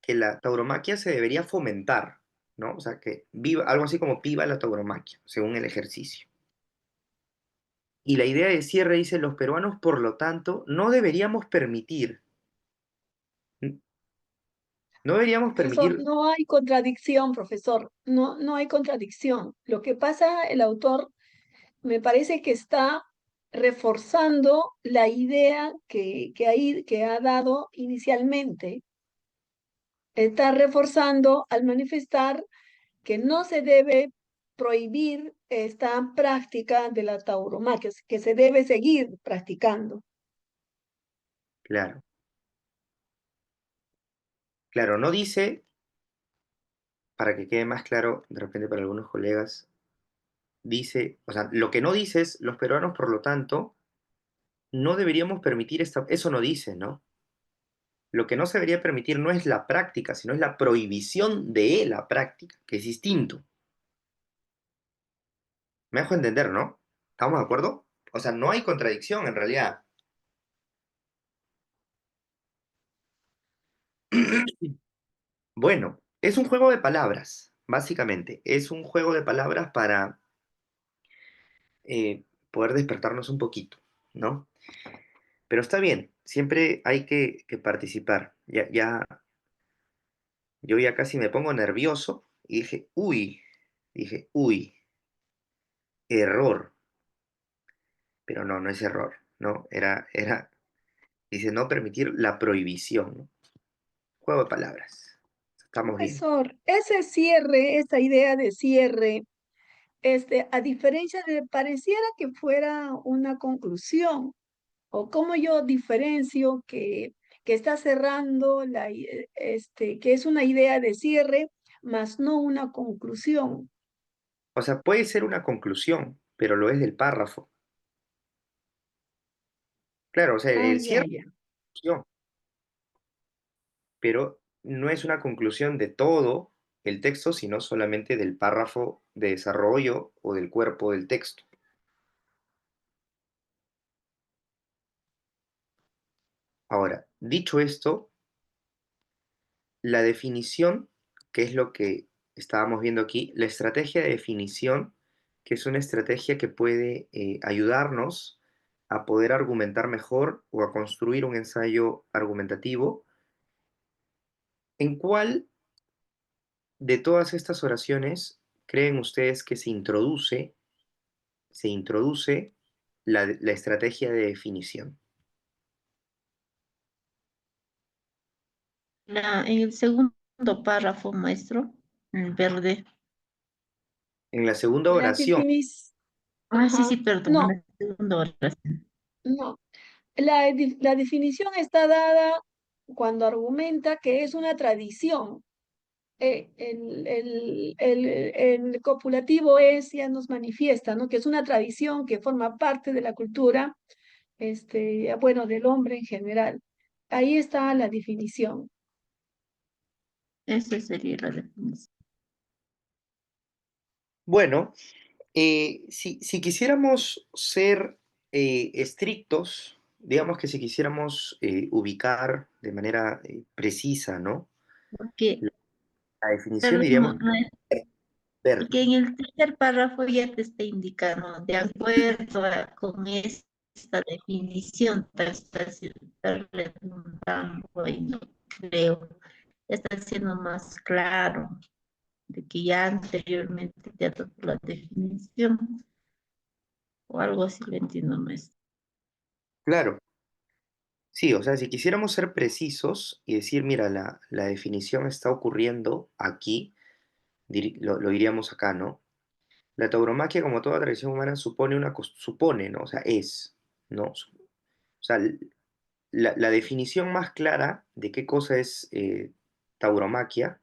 que la tauromaquia se debería fomentar, ¿no? O sea, que viva, algo así como viva la tauromaquia, según el ejercicio. Y la idea de cierre dice, los peruanos, por lo tanto, no deberíamos permitir, no deberíamos Profesor, permitir, no hay contradicción, profesor. No, no hay contradicción. Lo que pasa, el autor me parece que está reforzando la idea que ha dado inicialmente. Está reforzando al manifestar que no se debe prohibir esta práctica de la tauromaquia, que se debe seguir practicando. claro, claro, no dice, para que quede más claro, de repente para algunos colegas, dice, o sea, lo que no dice es, los peruanos, por lo tanto, no deberíamos permitir eso no dice, ¿no? Lo que no se debería permitir no es la práctica, sino es la prohibición de la práctica, que es distinto. Me dejo entender, ¿no? ¿Estamos de acuerdo? O sea, no hay contradicción en realidad. Bueno, es un juego de palabras, básicamente. Es un juego de palabras para poder despertarnos un poquito, ¿no? Pero está bien, siempre hay que participar. Yo ya casi me pongo nervioso y dije, uy, error. Pero no, no es error, no, dice no permitir la prohibición, ¿no? Juego de palabras. Estamos bien. Profesor, ese cierre, esa idea de cierre, a diferencia de, pareciera que fuera una conclusión, o cómo yo diferencio que está cerrando, que es una idea de cierre, más no una conclusión. O sea, puede ser una conclusión, pero lo es del párrafo. Claro, o sea, Ah, el ya, cierre ya. es una conclusión, pero no es una conclusión de todo el texto, sino solamente del párrafo de desarrollo o del cuerpo del texto. Ahora, dicho esto, la definición, que es lo que estábamos viendo aquí, la estrategia de definición, que es una estrategia que puede ayudarnos a poder argumentar mejor o a construir un ensayo argumentativo, ¿en cuál de todas estas oraciones creen ustedes que se introduce la estrategia de definición? En el segundo párrafo, maestro, en verde. En la segunda La oración, definición, Ah, sí, sí, ajá, perdón, no, en la segunda oración. no. La definición está dada cuando argumenta que es una tradición. El copulativo ya nos manifiesta, ¿no? Que es una tradición que forma parte de la cultura, bueno, del hombre en general. Ahí está la definición. Esa sería la definición. bueno, si quisiéramos ser estrictos, digamos que si quisiéramos ubicar de manera precisa, ¿no? Porque, La definición diríamos perdón, maestro, verde. porque en el tercer párrafo ya te está indicando, de acuerdo con esta definición, está redundando y no creo, está siendo más claro de que ya anteriormente te ha dado la definición o algo así, lo entiendo, maestro. Claro, sí, o sea, si quisiéramos ser precisos y decir, mira, la definición está ocurriendo aquí, lo diríamos acá, ¿no? La tauromaquia, como toda tradición humana, supone, ¿no? O sea, ¿no? O sea, la definición más clara de qué cosa es tauromaquia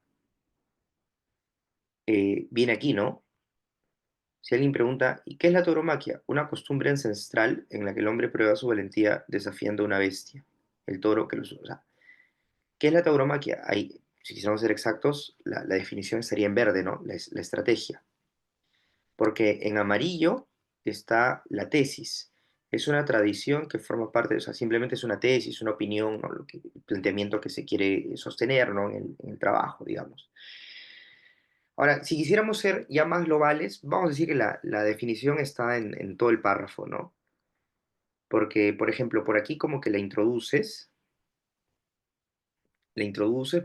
viene aquí, ¿no? Si alguien pregunta, ¿y qué es la tauromaquia? Una costumbre ancestral en la que el hombre prueba su valentía desafiando a una bestia, el toro que los... O sea, ¿qué es la tauromaquia? Ahí, si quisiéramos ser exactos, la definición estaría en verde, ¿no? La estrategia. Porque en amarillo está la tesis. Es una tradición que forma parte, o sea, simplemente es una tesis, una opinión, ¿no? El planteamiento que se quiere sostener, ¿no? En el trabajo, digamos. Ahora, si quisiéramos ser ya más globales, vamos a decir que la definición está en todo el párrafo, ¿no? Porque, por ejemplo, por aquí como que la introduces,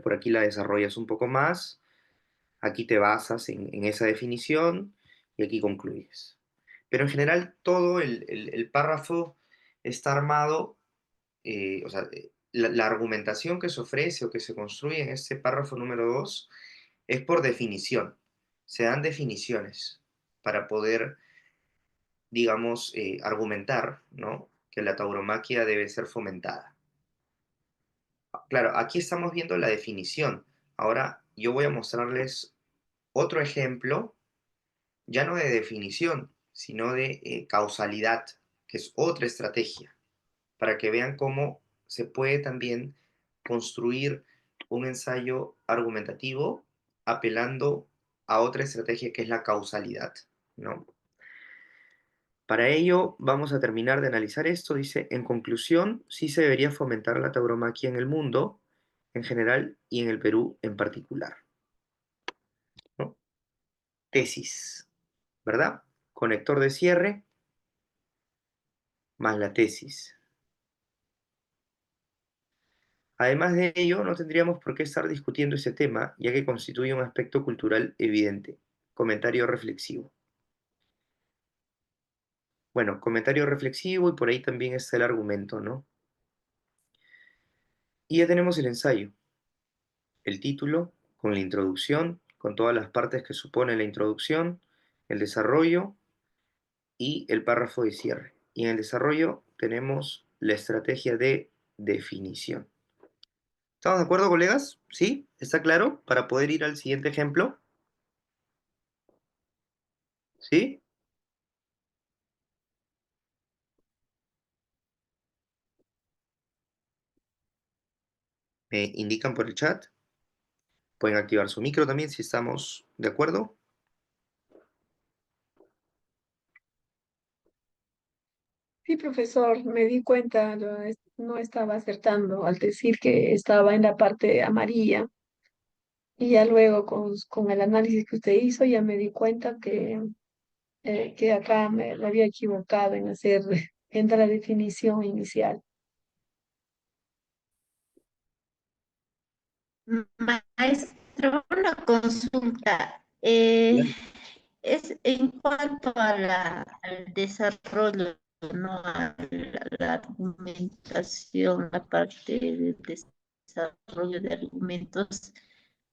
por aquí la desarrollas un poco más, aquí te basas en esa definición y aquí concluyes. Pero en general todo el párrafo está armado, o sea, la argumentación que se ofrece o que se construye en este párrafo número 2 es por definición. Se dan definiciones para poder, digamos, argumentar, ¿no? Que la tauromaquia debe ser fomentada. Claro, aquí estamos viendo la definición. Ahora yo voy a mostrarles otro ejemplo, ya no de definición, sino de causalidad, que es otra estrategia, para que vean cómo se puede también construir un ensayo argumentativo apelando a otra estrategia que es la causalidad, ¿no? Para ello, vamos a terminar de analizar esto. Dice, en conclusión, sí se debería fomentar la tauromaquia en el mundo en general y en el Perú en particular, ¿no? Tesis, ¿verdad? Conector de cierre más la tesis. Además de ello, no tendríamos por qué estar discutiendo ese tema, ya que constituye un aspecto cultural evidente. Comentario reflexivo. Bueno, comentario reflexivo y por ahí también está el argumento, ¿no? Y ya tenemos el ensayo, el título, con la introducción, con todas las partes que supone la introducción, el desarrollo y el párrafo de cierre. Y en el desarrollo tenemos la estrategia de definición. ¿Estamos de acuerdo, colegas? ¿Sí? ¿Está claro? Para poder ir al siguiente ejemplo. ¿Sí? Me indican por el chat. Pueden activar su micro también si estamos de acuerdo. Sí, profesor, me di cuenta, no estaba acertando al decir que estaba en la parte amarilla y ya luego con el análisis que usted hizo ya me di cuenta que acá me había equivocado en hacer, en la definición inicial. Maestro, una consulta. Es en cuanto a al desarrollo, ¿no? La argumentación, la parte del desarrollo de argumentos.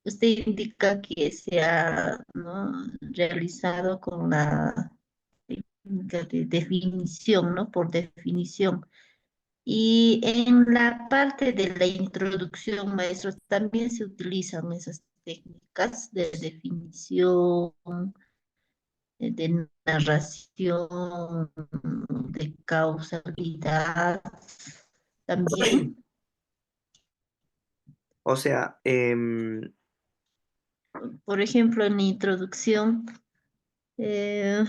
Usted indica que se ha, ¿no?, realizado con la técnica de definición, ¿no? Por definición. Y en la parte de la introducción, maestros, también se utilizan esas técnicas de definición, de narración, de causalidad, también. O sea, Por ejemplo, en la introducción, eh,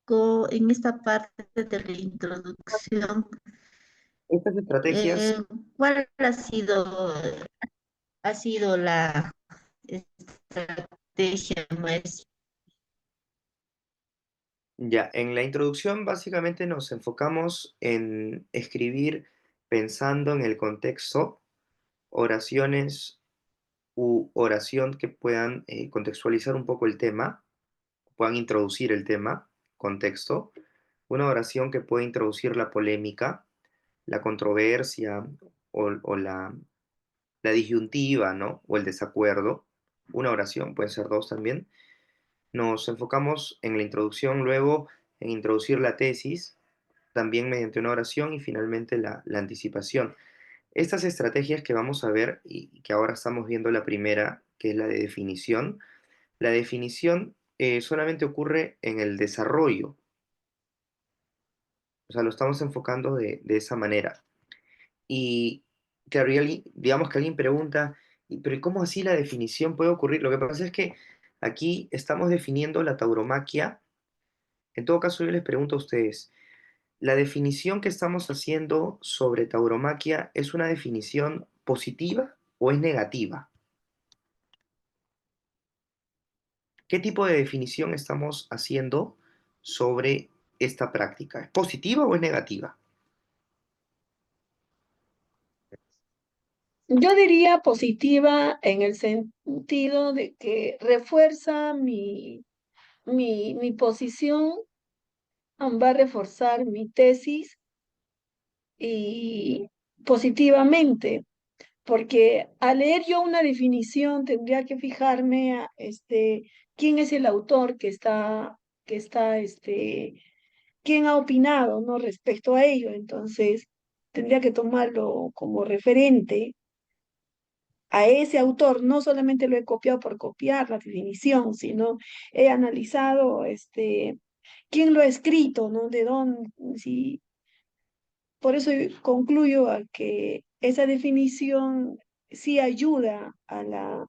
en esta parte de la introducción, estas estrategias, eh, ¿cuál ha sido la estrategia maestra? ya, en la introducción básicamente nos enfocamos en escribir pensando en el contexto, oraciones u oración que puedan contextualizar un poco el tema, puedan introducir el tema, contexto, una oración que pueda introducir la polémica, la controversia o la disyuntiva, ¿no? O el desacuerdo, una oración, pueden ser dos también. Nos enfocamos en la introducción, luego en introducir la tesis, también mediante una oración y finalmente la anticipación. Estas estrategias que vamos a ver y que ahora estamos viendo la primera, que es la definición solamente ocurre en el desarrollo, o sea, lo estamos enfocando de esa manera. Y claro, digamos que alguien pregunta, pero ¿y cómo así la definición puede ocurrir? Lo que pasa es que aquí estamos definiendo la tauromaquia. En todo caso, yo les pregunto a ustedes, ¿la definición que estamos haciendo sobre tauromaquia es una definición positiva o es negativa? ¿Qué tipo de definición estamos haciendo sobre esta práctica? ¿Es positiva o es negativa? Yo diría positiva en el sentido de que refuerza mi posición, va a reforzar mi tesis y positivamente, porque al leer yo una definición tendría que fijarme a, quién es el autor quién ha opinado, ¿no? Respecto a ello. Entonces, tendría que tomarlo como referente a ese autor. No solamente lo he copiado por copiar la definición, sino he analizado, quién lo ha escrito, ¿no? De dónde, si, por eso concluyo a que esa definición sí ayuda a,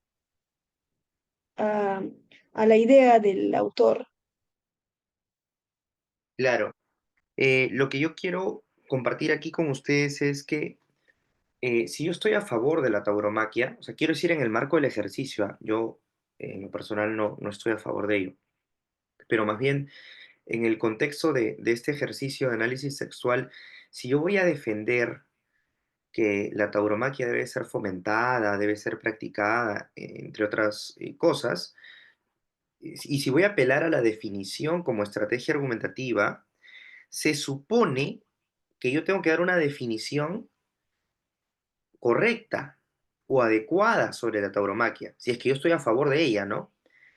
a la idea del autor. Claro. Lo que yo quiero compartir aquí con ustedes es que si yo estoy a favor de la tauromaquia, o sea, quiero decir en el marco del ejercicio, yo en lo personal no estoy a favor de ello, pero más bien en el contexto de este ejercicio de análisis sexual, si yo voy a defender que la tauromaquia debe ser fomentada, debe ser practicada, entre otras cosas, y si voy a apelar a la definición como estrategia argumentativa, se supone que yo tengo que dar una definición correcta o adecuada sobre la tauromaquia, si es que yo estoy a favor de ella, ¿no?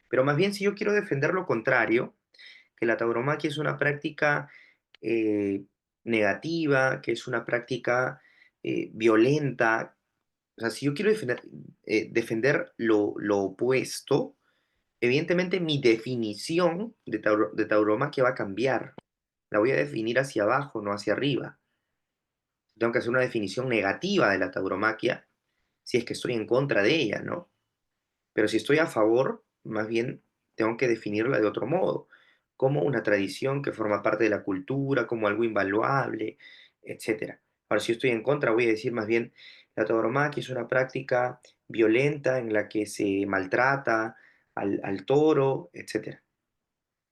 Pero más bien si yo quiero defender lo contrario, que la tauromaquia es una práctica eh, negativa, que es una práctica violenta, o sea, si yo quiero defender lo opuesto, evidentemente mi definición de tauromaquia va a cambiar. La voy a definir hacia abajo, no hacia arriba. Tengo que hacer una definición negativa de la tauromaquia si es que estoy en contra de ella, ¿no? Pero si estoy a favor, más bien tengo que definirla de otro modo, como una tradición que forma parte de la cultura, como algo invaluable, etcétera. Ahora, si yo estoy en contra, voy a decir más bien, la tauromaquia es una práctica violenta en la que se maltrata al toro, etcétera.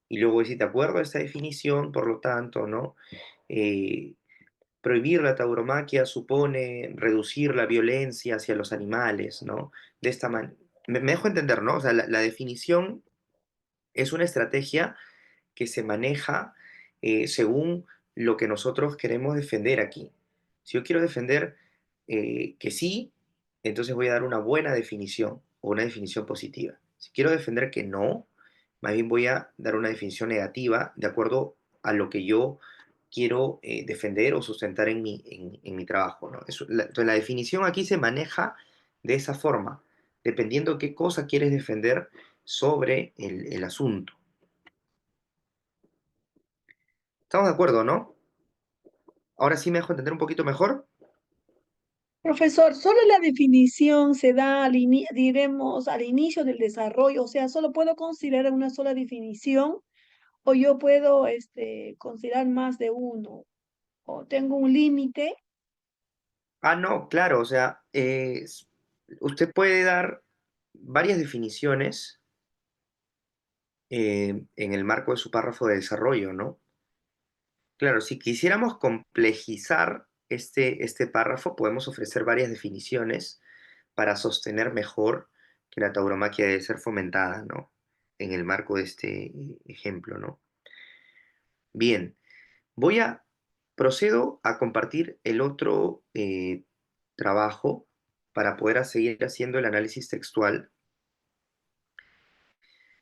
Y luego, si te acuerdo de esta definición, por lo tanto, ¿no? Eh, Prohibir la tauromaquia supone reducir la violencia hacia los animales, ¿no? De esta manera. Me dejo entender, ¿no? O sea, la definición es una estrategia que se maneja según lo que nosotros queremos defender aquí. Si yo quiero defender que sí, entonces voy a dar una buena definición o una definición positiva. Si quiero defender que no, más bien voy a dar una definición negativa de acuerdo a lo que yo quiero defender o sustentar en mi trabajo, ¿no? Entonces la definición aquí se maneja de esa forma, dependiendo qué cosa quieres defender sobre el asunto. ¿Estamos de acuerdo, no? Ahora sí me dejo entender un poquito mejor. Profesor, solo la definición se da diremos, al inicio del desarrollo, o sea, solo puedo considerar una sola definición o yo puedo considerar más de uno o tengo un límite. Ah, no, claro, o sea, usted puede dar varias definiciones en el marco de su párrafo de desarrollo, ¿no? Claro, si quisiéramos complejizar este párrafo, podemos ofrecer varias definiciones para sostener mejor que la tauromaquia debe ser fomentada, ¿no? En el marco de este ejemplo, ¿no? Bien, procedo a compartir el otro trabajo para poder seguir haciendo el análisis textual.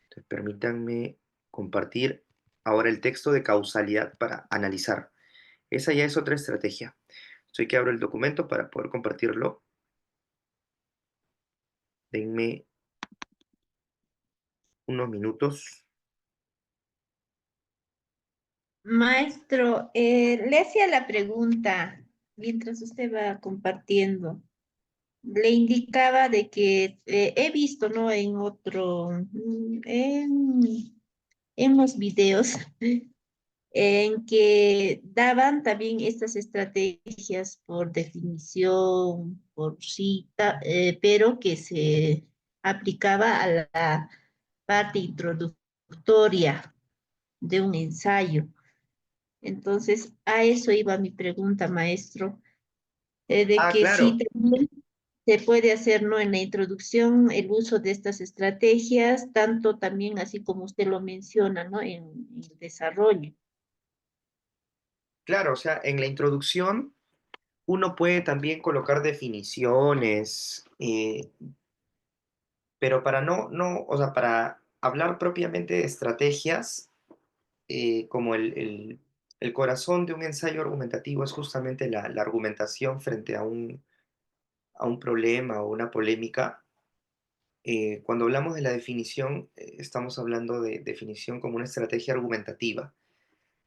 Entonces, permítanme compartir ahora el texto de causalidad para analizar. Esa ya es otra estrategia. Estoy que abro el documento para poder compartirlo. Denme unos minutos. Maestro, le hacía la pregunta mientras usted va compartiendo. Le indicaba de que he visto, ¿no? En otro, en los videos en que daban también estas estrategias por definición, por cita, pero que se aplicaba a la parte introductoria de un ensayo. Entonces, a eso iba mi pregunta, maestro, de Ah, que sí claro, también se puede hacer, ¿no? En la introducción el uso de estas estrategias, tanto también así como usted lo menciona, ¿no? En el desarrollo. claro, o sea, en la introducción uno puede también colocar definiciones, pero para o sea, para hablar propiamente de estrategias, como el corazón de un ensayo argumentativo es justamente la argumentación frente a un problema o una polémica. Cuando hablamos de la definición, estamos hablando de definición como una estrategia argumentativa,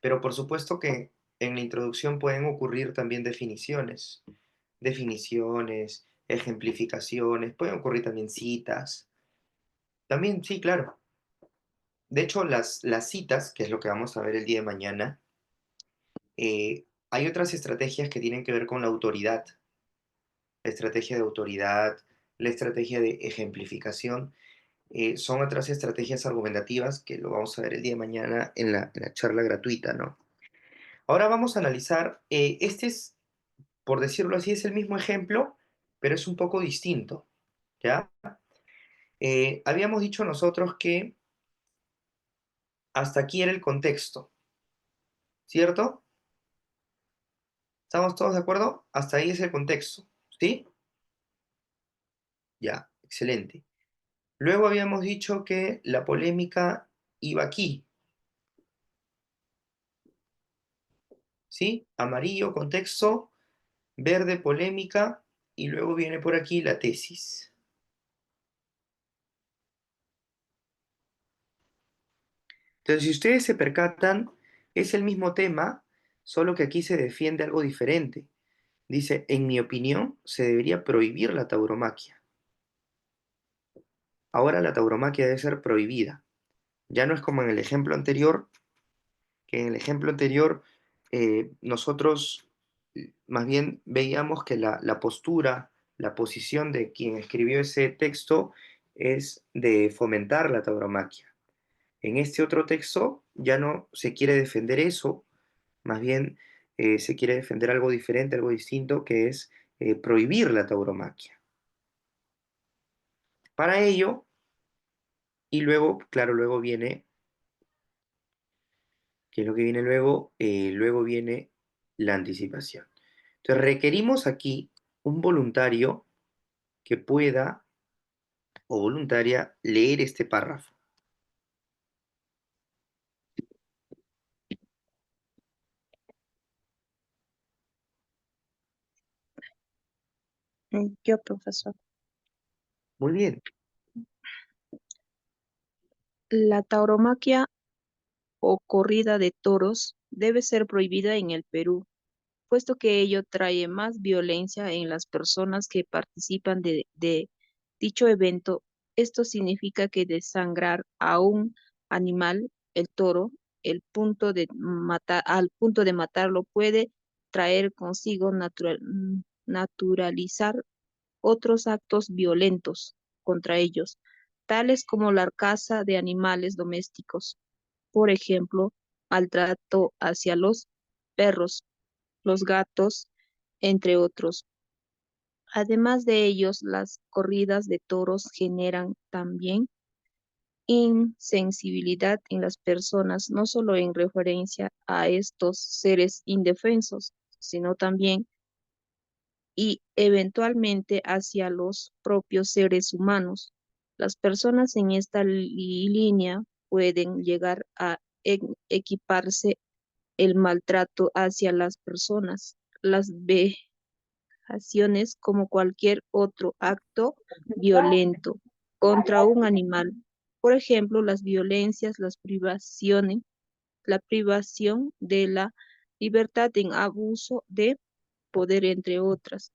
pero por supuesto que en la introducción pueden ocurrir también definiciones, ejemplificaciones, pueden ocurrir también citas. También, sí, claro. De hecho, las citas, que es lo que vamos a ver el día de mañana, hay otras estrategias que tienen que ver con la autoridad, la estrategia de autoridad, la estrategia de ejemplificación, son otras estrategias argumentativas que lo vamos a ver el día de mañana en la charla gratuita, ¿no? Ahora vamos a analizar, este es, por decirlo así, es el mismo ejemplo, pero es un poco distinto, ¿ya? Habíamos dicho nosotros que hasta aquí era el contexto, ¿cierto? ¿Estamos todos de acuerdo? Hasta ahí es el contexto, ¿sí? Ya, excelente. Luego habíamos dicho que la polémica iba aquí, ¿sí? Amarillo, contexto, verde, polémica, y luego viene por aquí la tesis. Entonces, si ustedes se percatan, es el mismo tema, solo que aquí se defiende algo diferente. Dice, en mi opinión, se debería prohibir la tauromaquia. Ahora la tauromaquia debe ser prohibida. Ya no es como en el ejemplo anterior, que en el ejemplo anterior nosotros más bien veíamos que la postura, la posición de quien escribió ese texto es de fomentar la tauromaquia. En este otro texto ya no se quiere defender eso, más bien se quiere defender algo diferente, algo distinto, que es prohibir la tauromaquia. Para ello, y luego, claro, luego viene, ¿qué es lo que viene luego? Luego viene la anticipación. Entonces requerimos aquí un voluntario que pueda o voluntaria leer este párrafo. Yo, profesor. Muy bien. La tauromaquia o corrida de toros debe ser prohibida en el Perú, puesto que ello trae más violencia en las personas que participan de dicho evento. Esto significa que desangrar a un animal, el toro, al punto de matarlo puede traer consigo naturalizar otros actos violentos contra ellos, tales como la caza de animales domésticos, por ejemplo, maltrato hacia los perros, los gatos, entre otros. Además de ellos, las corridas de toros generan también insensibilidad en las personas, no solo en referencia a estos seres indefensos, sino también y eventualmente hacia los propios seres humanos. Las personas en esta línea pueden llegar a equiparse el maltrato hacia las personas, las vejaciones como cualquier otro acto violento contra un animal. Por ejemplo, las violencias, las privaciones, la privación de la libertad en abuso de poder, entre otras.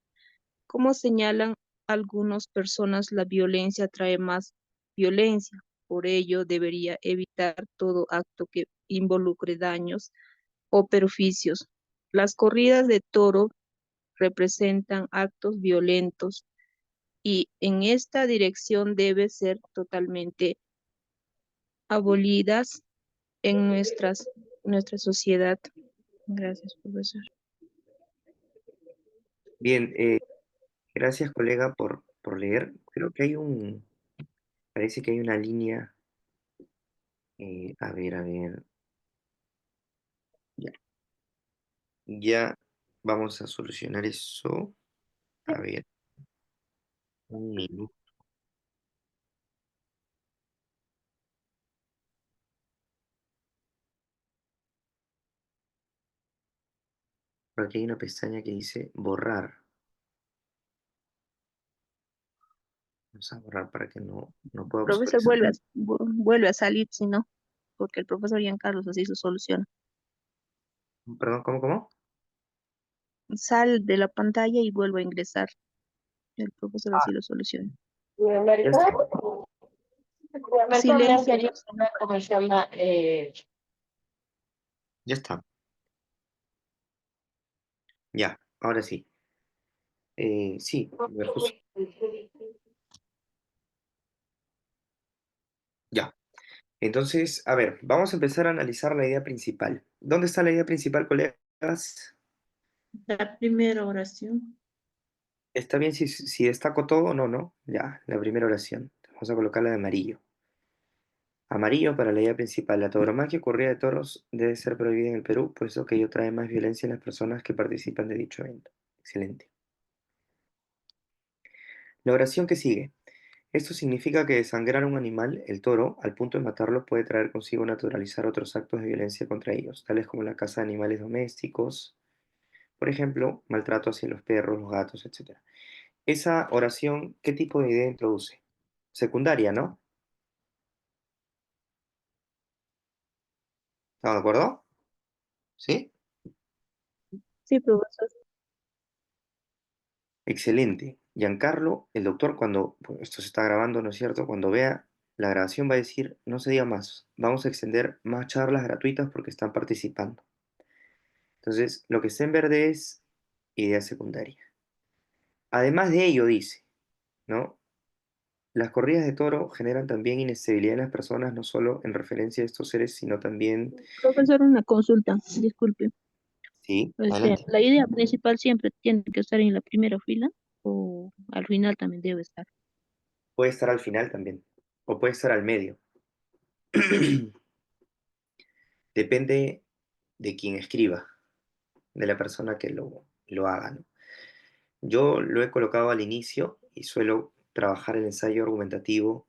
Como señalan algunas personas, la violencia trae más violencia. Por ello, debería evitar todo acto que involucre daños o perjuicios. Las corridas de toro representan actos violentos y en esta dirección debe ser totalmente abolidas en nuestra sociedad. Gracias, profesor. Bien, gracias colega por leer. Creo que parece que hay una línea. A ver. Ya, ya vamos a solucionar eso. A ver, un minuto. Por aquí hay una pestaña que dice borrar. Vamos a borrar para que no pueda Profesor, obscurecer. vuelve a salir, si no, porque el profesor Giancarlo así se soluciona. Perdón, ¿cómo? Sal de la pantalla y vuelve a ingresar. El profesor así lo soluciona. Ya está. Silencio. Ya está. Ya, ahora sí. Sí, a ver, ya. Entonces, a ver, vamos a empezar a analizar la idea principal. ¿Dónde está la idea principal, colegas? La primera oración. ¿Está bien si destaco todo o no, no? Ya, la primera oración. Vamos a colocarla de amarillo. Amarillo para la idea principal. La tauromaquia o corrida de toros debe ser prohibida en el Perú, puesto que ello trae más violencia en las personas que participan de dicho evento. Excelente. La oración que sigue. Esto significa que desangrar a un animal, el toro, al punto de matarlo, puede traer consigo naturalizar otros actos de violencia contra ellos, tales como la caza de animales domésticos, por ejemplo, maltrato hacia los perros, los gatos, etc. Esa oración, ¿qué tipo de idea introduce? Secundaria, ¿no? ¿Estamos de acuerdo? ¿Sí? Sí, profesor. Excelente. Giancarlo, el doctor, cuando pues, esto se está grabando, ¿no es cierto? Cuando vea la grabación va a decir, no se diga más, vamos a extender más charlas gratuitas porque están participando. Entonces, lo que está en verde es idea secundaria. Además de ello, dice, ¿no? Las corridas de toro generan también inestabilidad en las personas, no solo en referencia a estos seres, sino también... Profesor, una consulta, disculpe. Sí, Este, adelante. ¿la idea principal siempre tiene que estar en la primera fila o al final también debe estar? Puede estar al final también, o puede estar al medio. Depende de quien escriba, de la persona que lo haga, ¿no? Yo lo he colocado al inicio y suelo trabajar el ensayo argumentativo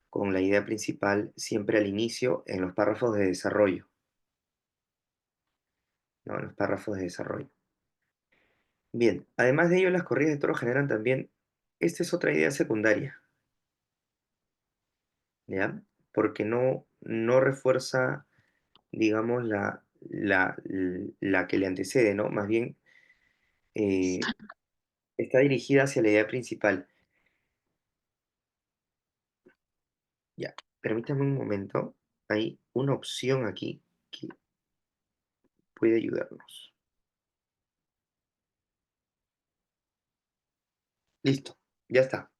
con la idea principal siempre al inicio en los párrafos de desarrollo, ¿no? En los párrafos de desarrollo. Bien, además de ello, las corridas de toros generan también, esta es otra idea secundaria, ¿ya? Porque no refuerza, digamos, la que le antecede, ¿no? Más bien eh, está dirigida hacia la idea principal. Ya, permítame un momento, hay una opción aquí que puede ayudarnos. Listo, ya está.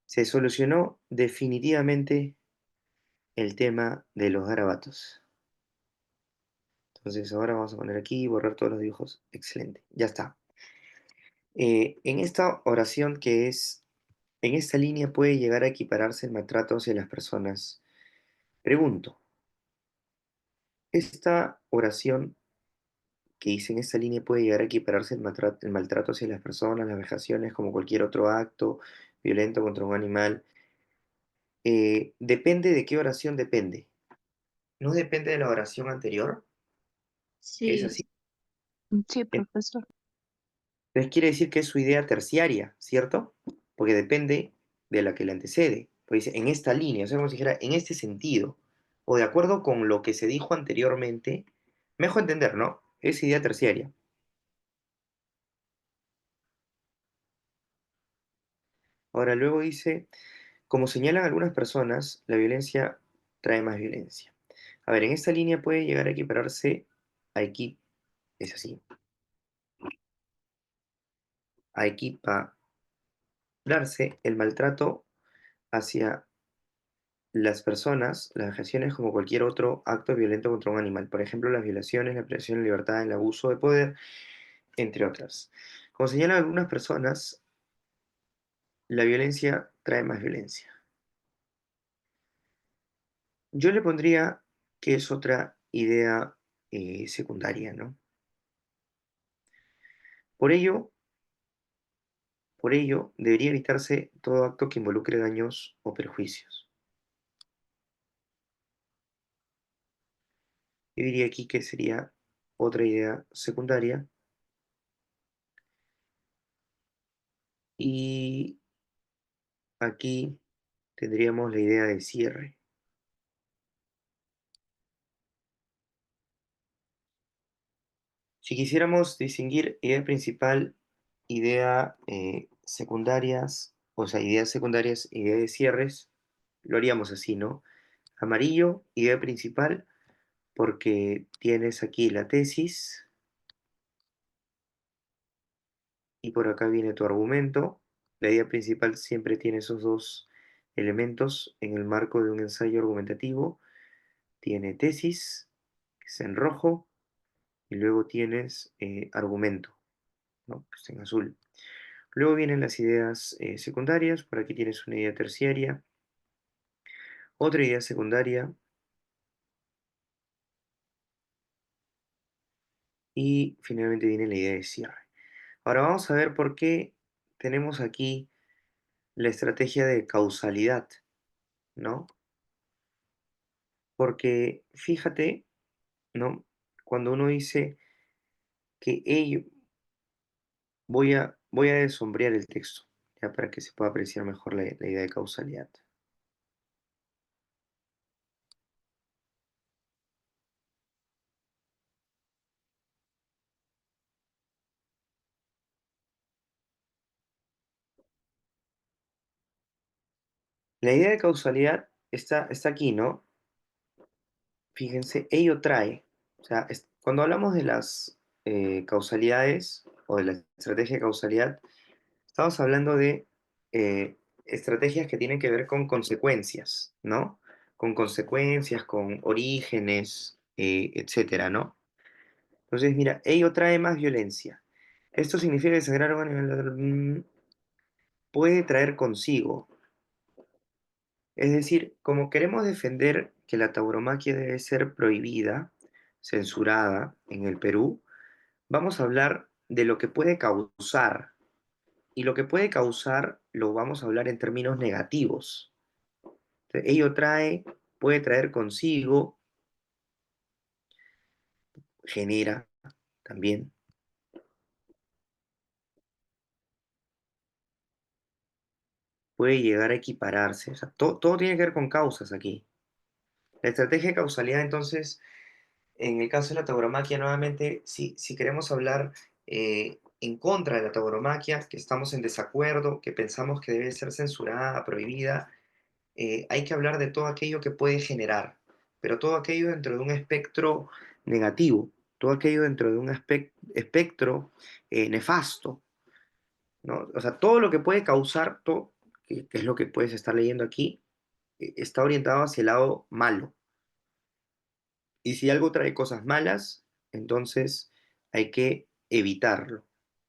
Se solucionó definitivamente el tema de los garabatos. Entonces ahora vamos a poner aquí, borrar todos los dibujos. Excelente, ya está. En esta oración que es, en esta línea puede llegar a equipararse el maltrato hacia las personas. Pregunto, ¿esta oración que dice en esta línea puede llegar a equipararse el maltrato hacia las personas, las vejaciones, como cualquier otro acto violento contra un animal? Depende de qué oración depende. ¿No depende de la oración anterior? Es Sí, así. sí, profesor. Entonces quiere decir que es su idea terciaria, ¿cierto? Porque depende de la que le antecede. Pues dice, en esta línea, o sea, como si dijera, en este sentido, o de acuerdo con lo que se dijo anteriormente, mejor entender, ¿no? Es idea terciaria. Ahora, luego dice, como señalan algunas personas, la violencia trae más violencia. A ver, en esta línea puede llegar a equipararse a es así, a equipararse el maltrato hacia las personas, las vejaciones como cualquier otro acto violento contra un animal, por ejemplo, las violaciones, la privación de libertad, el abuso de poder, entre otras. Como señalan algunas personas, la violencia trae más violencia. Yo le pondría que es otra idea secundaria, ¿no? Por ello, por ello, debería evitarse todo acto que involucre daños o perjuicios. Yo diría aquí que sería otra idea secundaria. Y aquí tendríamos la idea de cierre. Si quisiéramos distinguir idea principal, idea secundarias, o sea, ideas secundarias, idea de cierres, lo haríamos así, ¿no? Amarillo, idea principal, porque tienes aquí la tesis y por acá viene tu argumento. La idea principal siempre tiene esos dos elementos en el marco de un ensayo argumentativo. Tiene tesis, que es en rojo, y luego tienes argumento, ¿no? Que es en azul. Luego vienen las ideas secundarias, por aquí tienes una idea terciaria, otra idea secundaria y finalmente viene la idea de cierre. Ahora vamos a ver por qué tenemos aquí la estrategia de causalidad, ¿no? Porque fíjate, ¿no? Cuando uno dice que ello, voy a desombrear el texto, ya para que se pueda apreciar mejor la idea de causalidad. La idea de causalidad está aquí, ¿no? Fíjense, ello trae. O sea, cuando hablamos de las causalidades o de la estrategia de causalidad, estamos hablando de estrategias que tienen que ver con consecuencias, ¿no? Con consecuencias, con orígenes, etcétera, ¿no? Entonces, mira, ello trae más violencia. Esto significa que desagrar puede traer consigo. Es decir, como queremos defender que la tauromaquia debe ser prohibida, censurada en el Perú, vamos a hablar de lo que puede causar. Y lo que puede causar lo vamos a hablar en términos negativos. Entonces, puede traer consigo, genera también, puede llegar a equipararse. O sea, todo tiene que ver con causas aquí. La estrategia de causalidad, entonces, en el caso de la tauromaquia, nuevamente, si queremos hablar en contra de la tauromaquia, que estamos en desacuerdo, que pensamos que debe ser censurada, prohibida, hay que hablar de todo aquello que puede generar, pero todo aquello dentro de un espectro negativo, todo aquello dentro de un espectro nefasto, ¿no? O sea, todo lo que puede causar, que es lo que puedes estar leyendo aquí, está orientado hacia el lado malo. Y si algo trae cosas malas, entonces hay que evitarlo.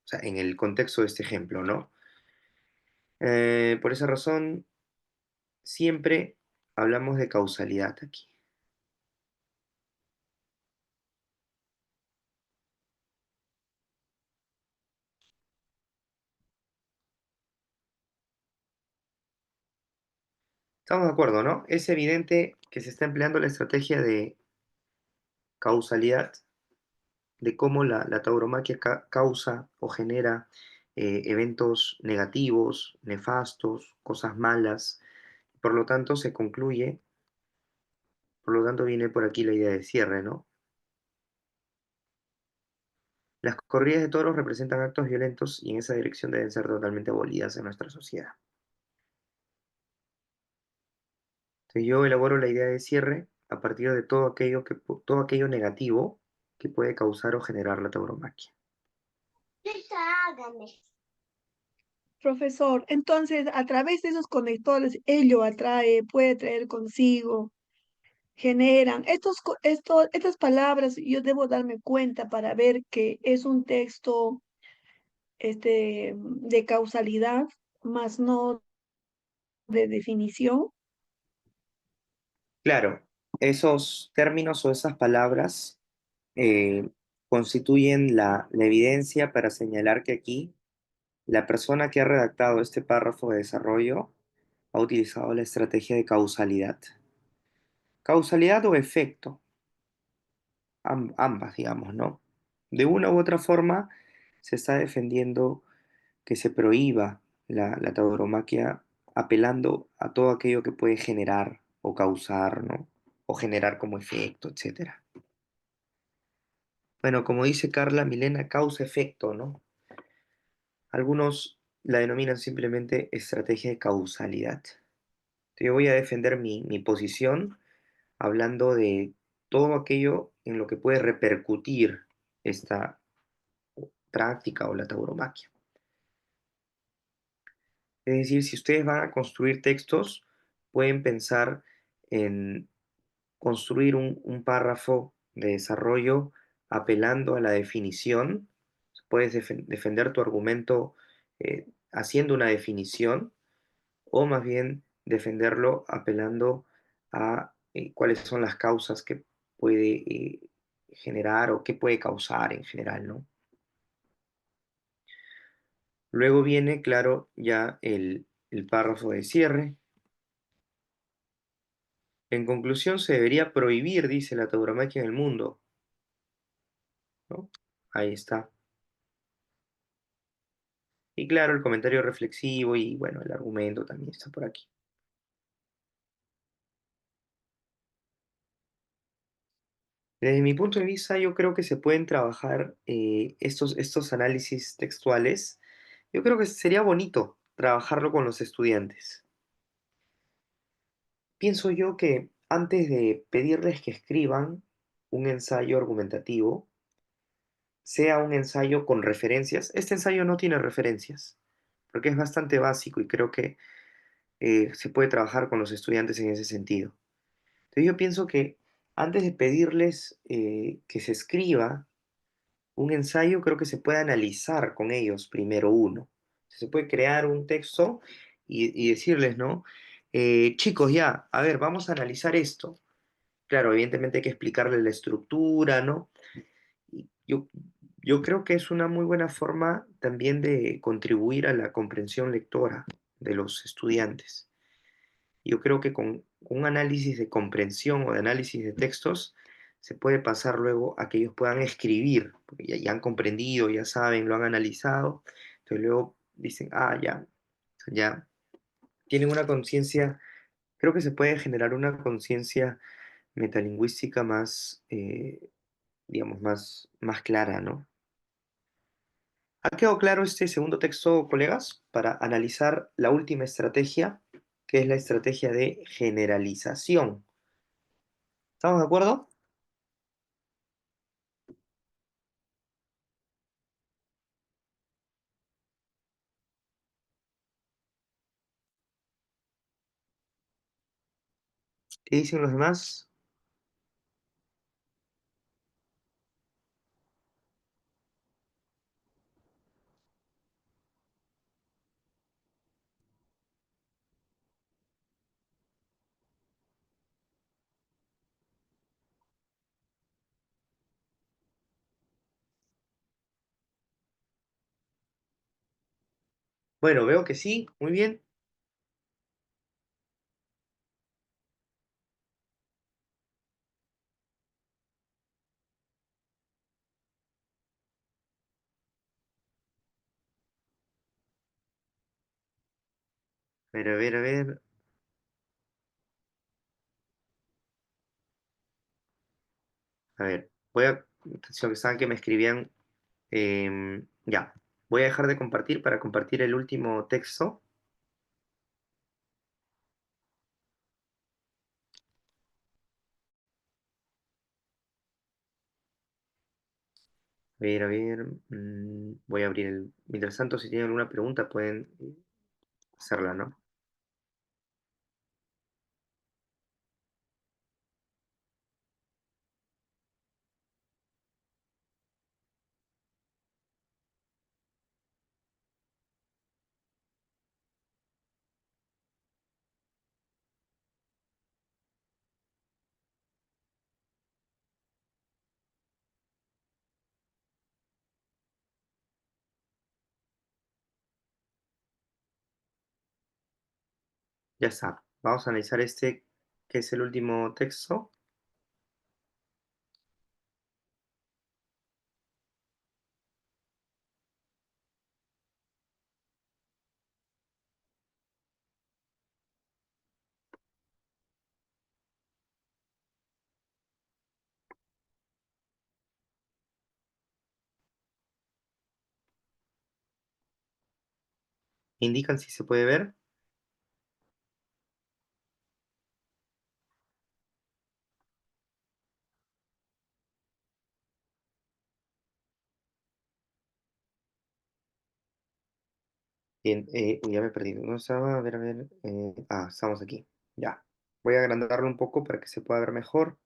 O sea, en el contexto de este ejemplo, ¿no? Por esa razón, siempre hablamos de causalidad aquí. Estamos de acuerdo, ¿no? Es evidente que se está empleando la estrategia de causalidad, de cómo la tauromaquia causa o genera eventos negativos, nefastos, cosas malas. Por lo tanto, se concluye, por lo tanto viene por aquí la idea de cierre, ¿no? Las corridas de toros representan actos violentos y en esa dirección deben ser totalmente abolidas en nuestra sociedad. Entonces yo elaboro la idea de cierre a partir de todo aquello negativo que puede causar o generar la tauromaquia. Profesor, entonces a través de esos conectores, ello atrae, puede traer consigo, generan. Estas palabras yo debo darme cuenta para ver que es un texto de causalidad, más no de definición. Claro, esos términos o esas palabras eh, constituyen la evidencia para señalar que aquí la persona que ha redactado este párrafo de desarrollo ha utilizado la estrategia de causalidad. Causalidad o efecto, ambas, digamos, ¿no? De una u otra forma se está defendiendo que se prohíba la tauromaquia apelando a todo aquello que puede generar o causar, ¿no? O generar como efecto, etcétera. Bueno, como dice Carla Milena, causa-efecto, ¿no? Algunos la denominan simplemente estrategia de causalidad. Yo voy a defender mi posición hablando de todo aquello en lo que puede repercutir esta práctica o la tauromaquia. Es decir, si ustedes van a construir textos, pueden pensar en construir un párrafo de desarrollo apelando a la definición. Puedes defender tu argumento haciendo una definición o más bien defenderlo apelando a cuáles son las causas que puede generar o qué puede causar en general, ¿no? Luego viene, claro, ya el párrafo de cierre. En conclusión, se debería prohibir, dice la tauromaquia en el mundo, ¿no? Ahí está. Y claro, el comentario reflexivo y bueno, el argumento también está por aquí. Desde mi punto de vista, yo creo que se pueden trabajar estos análisis textuales. Yo creo que sería bonito trabajarlo con los estudiantes. pienso yo que antes de pedirles que escriban un ensayo argumentativo, sea un ensayo con referencias. Este ensayo no tiene referencias, porque es bastante básico y creo que se puede trabajar con los estudiantes en ese sentido. Entonces yo pienso que antes de pedirles que se escriba un ensayo, creo que se puede analizar con ellos primero uno. Se puede crear un texto y decirles, ¿no? Chicos, ya, a ver, vamos a analizar esto. Claro, evidentemente hay que explicarles la estructura, ¿no? Y yo creo que es una muy buena forma también de contribuir a la comprensión lectora de los estudiantes. Yo creo que con un análisis de comprensión o de análisis de textos se puede pasar luego a que ellos puedan escribir, porque ya han comprendido, ya saben, lo han analizado, entonces luego dicen, ah, ya, tienen una conciencia, creo que se puede generar una conciencia metalingüística más, digamos, más clara, ¿no? ¿Ha quedado claro este segundo texto, colegas? Para analizar la última estrategia, que es la estrategia de generalización. ¿Estamos de acuerdo? ¿Qué dicen los demás? Bueno, veo que sí, muy bien. A ver, a ver, a ver. A ver, atención, que saben que me escribían. Ya, voy a dejar de compartir para compartir el último texto. A ver, voy a abrir el... Mientras tanto, si tienen alguna pregunta, pueden hacerla, ¿no? Ya está. Vamos a analizar este, que es el último texto. Indican si se puede ver. Bien, uy, ya me perdí. ¿No estaba? A ver, a ver. Estamos aquí. Ya. Voy a agrandarlo un poco para que se pueda ver mejor.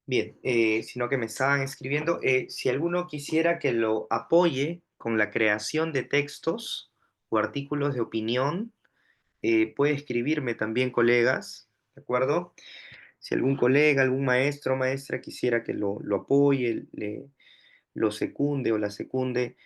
Bien, sino que me estaban escribiendo. Si alguno quisiera que lo apoye con la creación de textos o artículos de opinión, puede escribirme también, colegas, ¿de acuerdo? Si algún colega, algún maestro o maestra quisiera que lo apoye, lo secunde o la secunde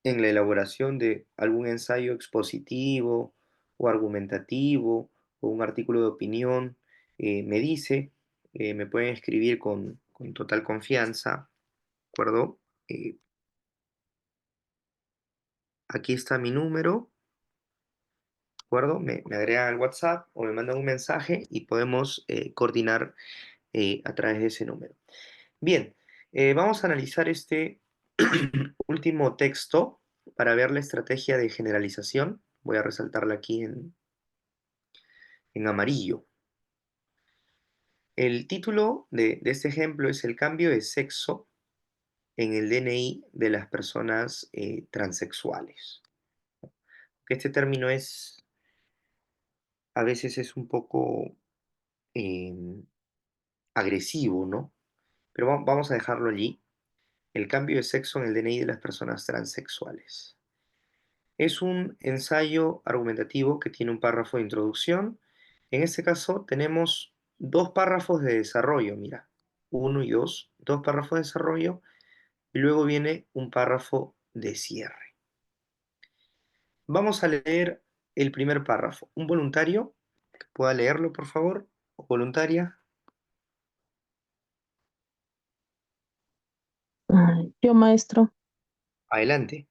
en la elaboración de algún ensayo expositivo o argumentativo o un artículo de opinión, me dice, me pueden escribir con total confianza, ¿de acuerdo? Aquí está mi número, ¿de acuerdo? Me agregan al WhatsApp o me mandan un mensaje y podemos coordinar a través de ese número. Bien, vamos a analizar este último texto para ver la estrategia de generalización, Voy a resaltarla aquí en amarillo. El título de este ejemplo es el cambio de sexo en el DNI de las personas transexuales. Este término a veces es un poco agresivo, ¿no? Pero vamos a dejarlo allí. El cambio de sexo en el DNI de las personas transexuales. Es un ensayo argumentativo que tiene un párrafo de introducción. En este caso tenemos dos párrafos de desarrollo, mira, uno y dos párrafos de desarrollo, y luego viene un párrafo de cierre. Vamos a leer el primer párrafo. Un voluntario que pueda leerlo, por favor, o voluntaria. Yo, maestro. Adelante.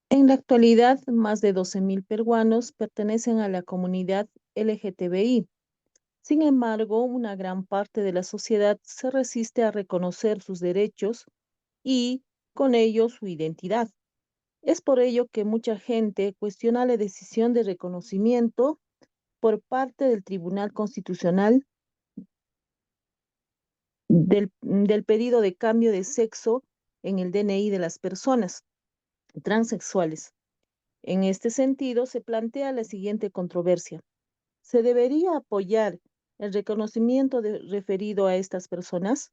En la actualidad, más de 12.000 peruanos pertenecen a la comunidad LGTBI. Sin embargo, una gran parte de la sociedad se resiste a reconocer sus derechos y, con ello, su identidad. Es por ello que mucha gente cuestiona la decisión de reconocimiento por parte del Tribunal Constitucional del pedido de cambio de sexo en el DNI de las personas transexuales. En este sentido, se plantea la siguiente controversia. ¿Se debería apoyar el reconocimiento referido a estas personas?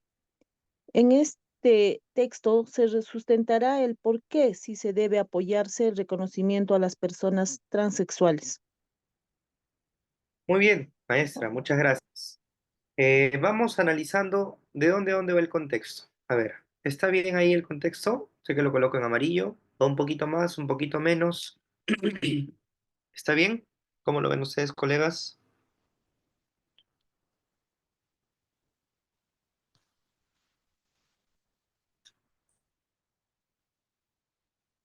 En este texto se sustentará el por qué si se debe apoyarse el reconocimiento a las personas transexuales. Muy bien, maestra, muchas gracias. Vamos analizando de dónde va el contexto. A ver, ¿está bien ahí el contexto? Sé que lo coloco en amarillo, va un poquito más, un poquito menos. ¿Está bien? ¿Cómo lo ven ustedes, colegas?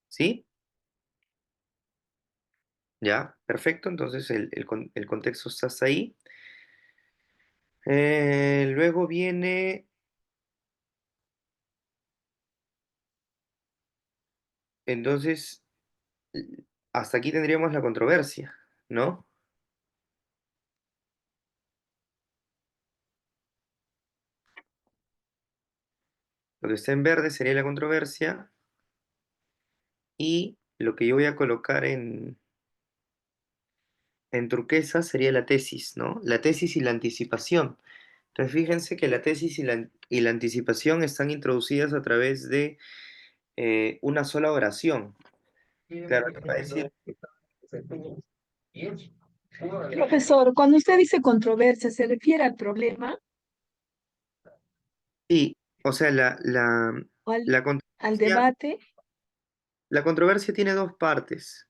¿Sí? Ya, perfecto. Entonces el contexto está hasta ahí. Luego viene, entonces, hasta aquí tendríamos la controversia, ¿no? Lo que está en verde sería la controversia y lo que yo voy a colocar en turquesa sería la tesis, ¿no? La tesis y la anticipación. Entonces fíjense que la tesis y la anticipación están introducidas a través de una sola oración. Claro, que va a decir, Profesor, cuando usted dice controversia, ¿se refiere al problema sí, o sea, o la al controversia, debate? la controversia tiene dos partes.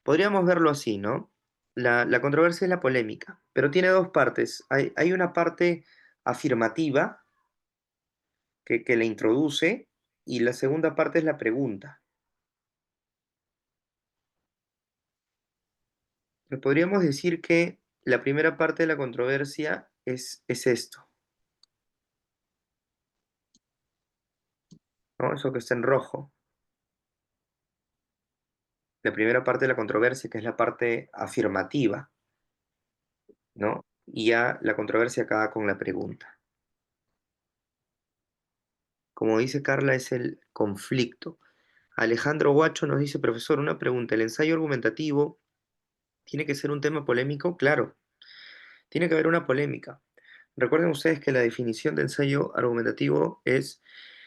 Podríamos verlo así, ¿no? La controversia es la polémica, pero tiene dos partes. Hay una parte afirmativa que la introduce y la segunda parte es la pregunta. Podríamos decir que la primera parte de la controversia es esto, ¿no? Eso que está en rojo. La primera parte de la controversia, que es la parte afirmativa, ¿no? Y ya la controversia acaba con la pregunta. Como dice Carla, es el conflicto. Alejandro Guacho nos dice, profesor, una pregunta. ¿El ensayo argumentativo tiene que ser un tema polémico? Claro, tiene que haber una polémica. Recuerden ustedes que la definición de ensayo argumentativo es,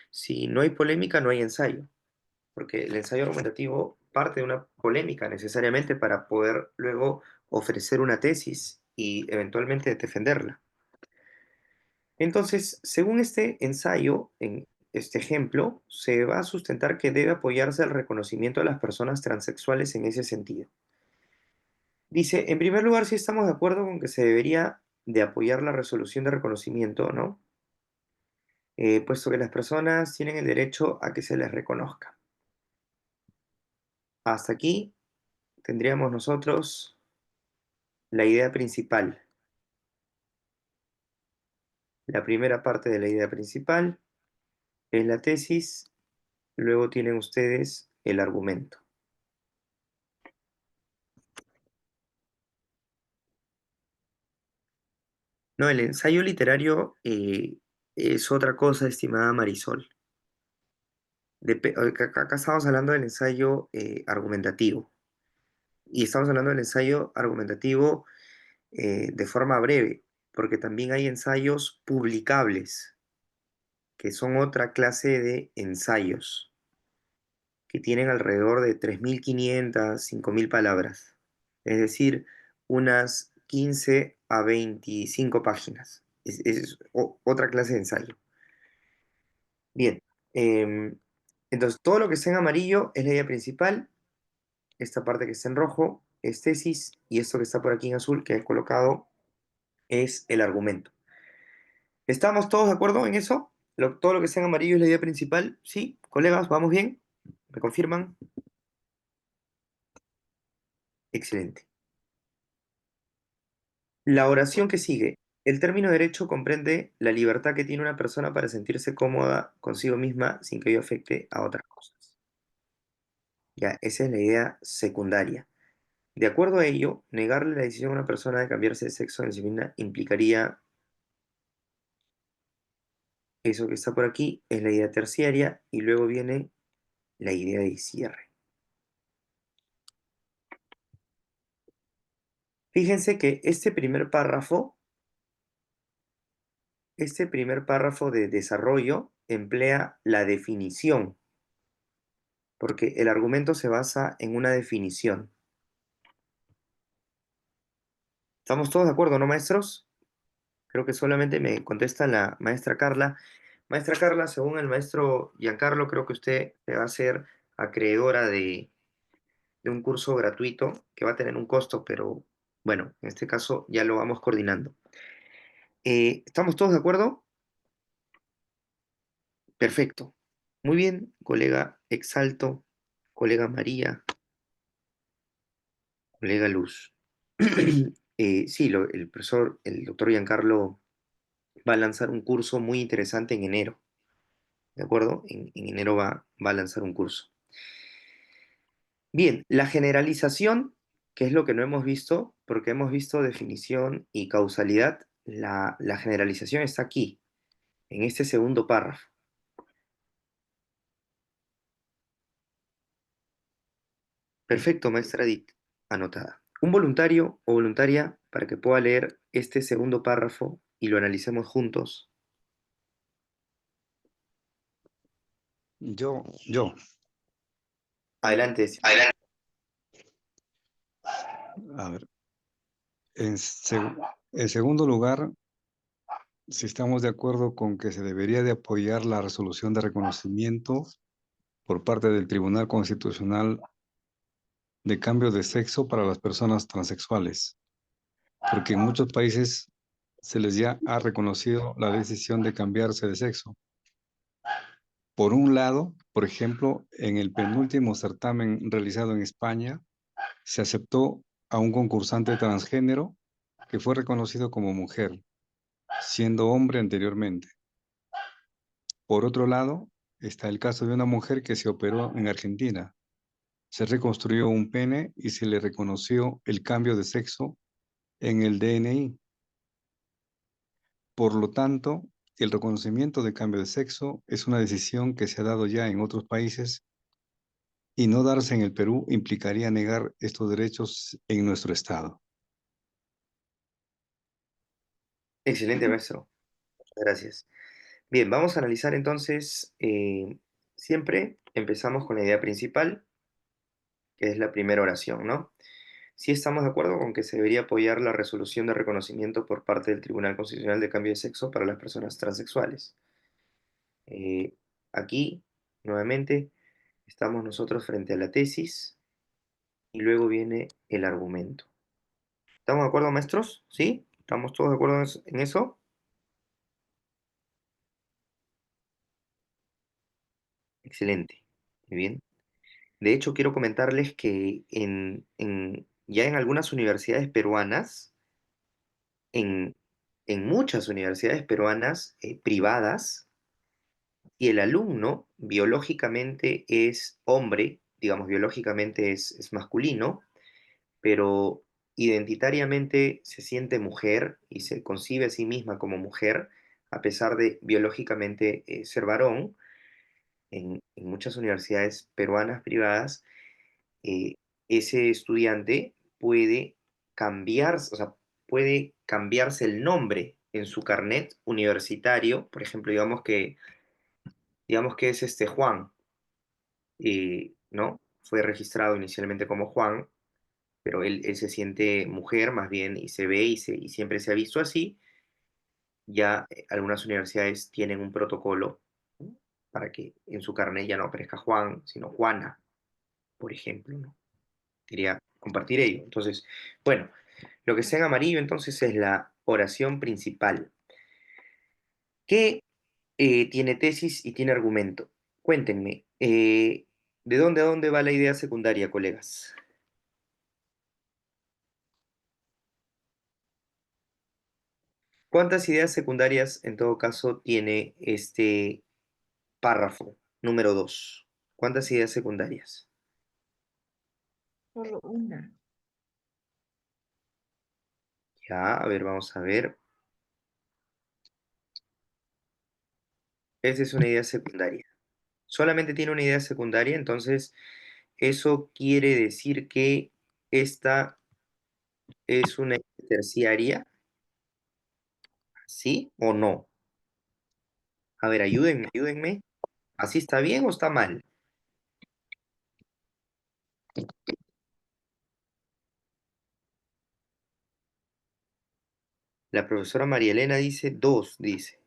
si no hay polémica, no hay ensayo, porque el ensayo argumentativo parte de una polémica necesariamente para poder luego ofrecer una tesis y eventualmente defenderla. Entonces, según este ensayo, en este ejemplo, se va a sustentar que debe apoyarse al reconocimiento de las personas transexuales en ese sentido. Dice, en primer lugar, sí estamos de acuerdo con que se debería de apoyar la resolución de reconocimiento, ¿no? Puesto que las personas tienen el derecho a que se les reconozca. Hasta aquí tendríamos nosotros la idea principal. La primera parte de la idea principal es la tesis, luego tienen ustedes el argumento. No, el ensayo literario es otra cosa, estimada Marisol. Acá estamos hablando del ensayo argumentativo. Y estamos hablando del ensayo argumentativo de forma breve, porque también hay ensayos publicables, que son otra clase de ensayos, que tienen alrededor de 3.500, 5.000 palabras. Es decir, unas 15 a 25 páginas. Es otra clase de ensayo. Bien. em, entonces, todo lo que está en amarillo es la idea principal. Esta parte que está en rojo es tesis. Y esto que está por aquí en azul, que he colocado, es el argumento. ¿Estamos todos de acuerdo en eso? Todo lo que está en amarillo es la idea principal. ¿Sí? Colegas, ¿vamos bien? ¿Me confirman? Excelente. La oración que sigue. El término derecho comprende la libertad que tiene una persona para sentirse cómoda consigo misma sin que ello afecte a otras cosas. Ya, esa es la idea secundaria. De acuerdo a ello, negarle la decisión a una persona de cambiarse de sexo en sí misma implicaría eso que está por aquí, es la idea terciaria, y luego viene la idea de cierre. Fíjense que este primer párrafo de desarrollo emplea la definición, porque el argumento se basa en una definición. ¿Estamos todos de acuerdo, no, maestros? Creo que solamente me contesta la maestra Carla. Maestra Carla, según el maestro Giancarlo, creo que usted se va a ser acreedora de un curso gratuito que va a tener un costo, pero bueno, en este caso ya lo vamos coordinando. ¿Estamos todos de acuerdo? Perfecto. Muy bien, colega Exalto, colega María, colega Luz. Sí, el profesor, el doctor Giancarlo va a lanzar un curso muy interesante en enero, ¿de acuerdo? En enero va a lanzar un curso. Bien, la generalización, que es lo que no hemos visto, porque hemos visto definición y causalidad, la generalización está aquí, en este segundo párrafo. Perfecto, maestra Edith, anotada. Un voluntario o voluntaria para que pueda leer este segundo párrafo y lo analicemos juntos. Yo. Adelante. Adelante. A ver. En segundo lugar, si estamos de acuerdo con que se debería de apoyar la resolución de reconocimiento por parte del Tribunal Constitucional de cambio de sexo para las personas transexuales, porque en muchos países se les ya ha reconocido la decisión de cambiarse de sexo. Por un lado, por ejemplo, en el penúltimo certamen realizado en España, se aceptó a un concursante transgénero que fue reconocido como mujer, siendo hombre anteriormente. Por otro lado, está el caso de una mujer que se operó en Argentina. Se reconstruyó un pene y se le reconoció el cambio de sexo en el DNI. Por lo tanto, el reconocimiento de cambio de sexo es una decisión que se ha dado ya en otros países y no darse en el Perú implicaría negar estos derechos en nuestro estado. Excelente, maestro. Muchas gracias. Bien, vamos a analizar entonces, siempre empezamos con la idea principal, que es la primera oración, ¿no? Sí estamos de acuerdo con que se debería apoyar la resolución de reconocimiento por parte del Tribunal Constitucional de Cambio de Sexo para las personas transexuales. Eh, Aquí, nuevamente, estamos nosotros frente a la tesis y luego viene el argumento. ¿Estamos de acuerdo, maestros? ¿Sí? ¿Estamos todos de acuerdo en eso? Excelente. Muy bien. De hecho, quiero comentarles que ya en algunas universidades peruanas, en, en muchas universidades peruanas privadas, y el alumno biológicamente es hombre, digamos, biológicamente es masculino, pero identitariamente se siente mujer y se concibe a sí misma como mujer, a pesar de biológicamente ser varón, en muchas universidades peruanas privadas, eh, ese estudiante puede cambiarse, o sea, puede cambiarse el nombre en su carnet universitario. Por ejemplo, digamos que es este Juan, ¿no? Fue registrado inicialmente como Juan, pero él se siente mujer más bien y se ve y siempre se ha visto así. Ya algunas universidades tienen un protocolo, ¿no? Para que en su carnet ya no aparezca Juan, sino Juana, por ejemplo, ¿no? Quería compartir ello. Entonces, bueno, lo que está en amarillo entonces es la oración principal, que tiene tesis y tiene argumento. Cuéntenme, ¿de dónde a dónde va la idea secundaria, colegas? ¿Cuántas ideas secundarias en todo caso tiene este párrafo número 2? ¿Cuántas ideas secundarias? Solo una. Ya, a ver, vamos a ver. Esa es una idea secundaria. Solamente tiene una idea secundaria, entonces eso quiere decir que esta es una idea terciaria, ¿sí o no? A ver, ayúdenme, ayúdenme. ¿Así está bien o está mal? La profesora María Elena dice 2, dice.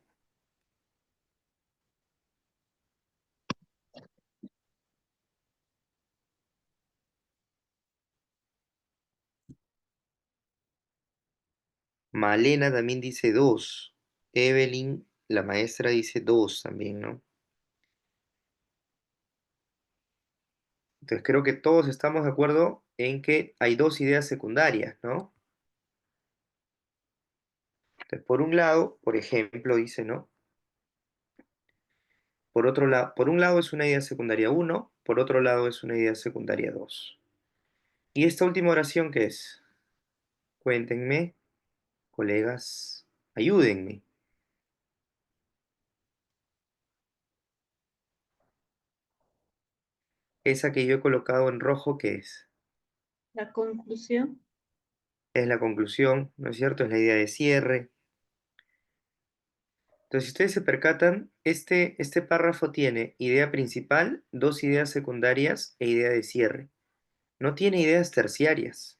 Malena también dice 2. Evelyn, la maestra, dice 2 también, ¿no? Entonces creo que todos estamos de acuerdo en que hay dos ideas secundarias, ¿no? Entonces, por un lado, por ejemplo, dice, ¿no? Por otro lado, por un lado es una idea secundaria 1, por otro lado es una idea secundaria 2. ¿Y esta última oración qué es? Cuéntenme, colegas, ayúdenme. Esa que yo he colocado en rojo, ¿qué es? La conclusión. Es la conclusión, ¿no es cierto? Es la idea de cierre. Entonces, si ustedes se percatan, este párrafo tiene idea principal, dos ideas secundarias e idea de cierre. No tiene ideas terciarias.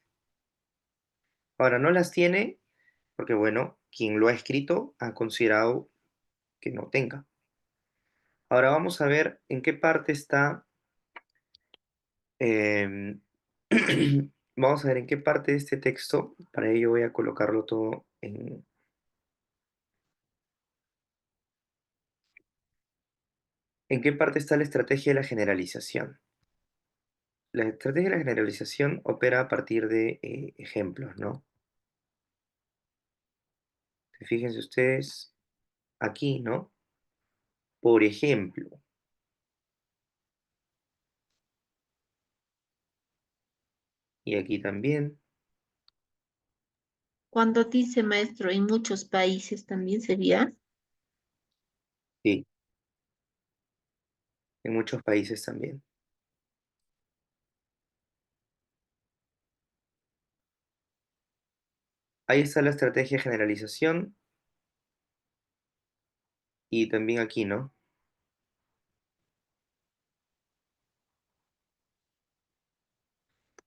Ahora, no las tiene porque, bueno, quien lo ha escrito ha considerado que no tenga. Ahora vamos a ver en qué parte está, em, vamos a ver en qué parte de este texto, para ello voy a colocarlo todo en qué parte está la estrategia de la generalización. La estrategia de la generalización opera a partir de ejemplos, ¿no? Fíjense ustedes aquí, ¿no? Por ejemplo, y aquí también, Cuando dice maestro, en muchos países también sería. sí, en muchos países también. Ahí está la estrategia de generalización y también aquí, ¿no?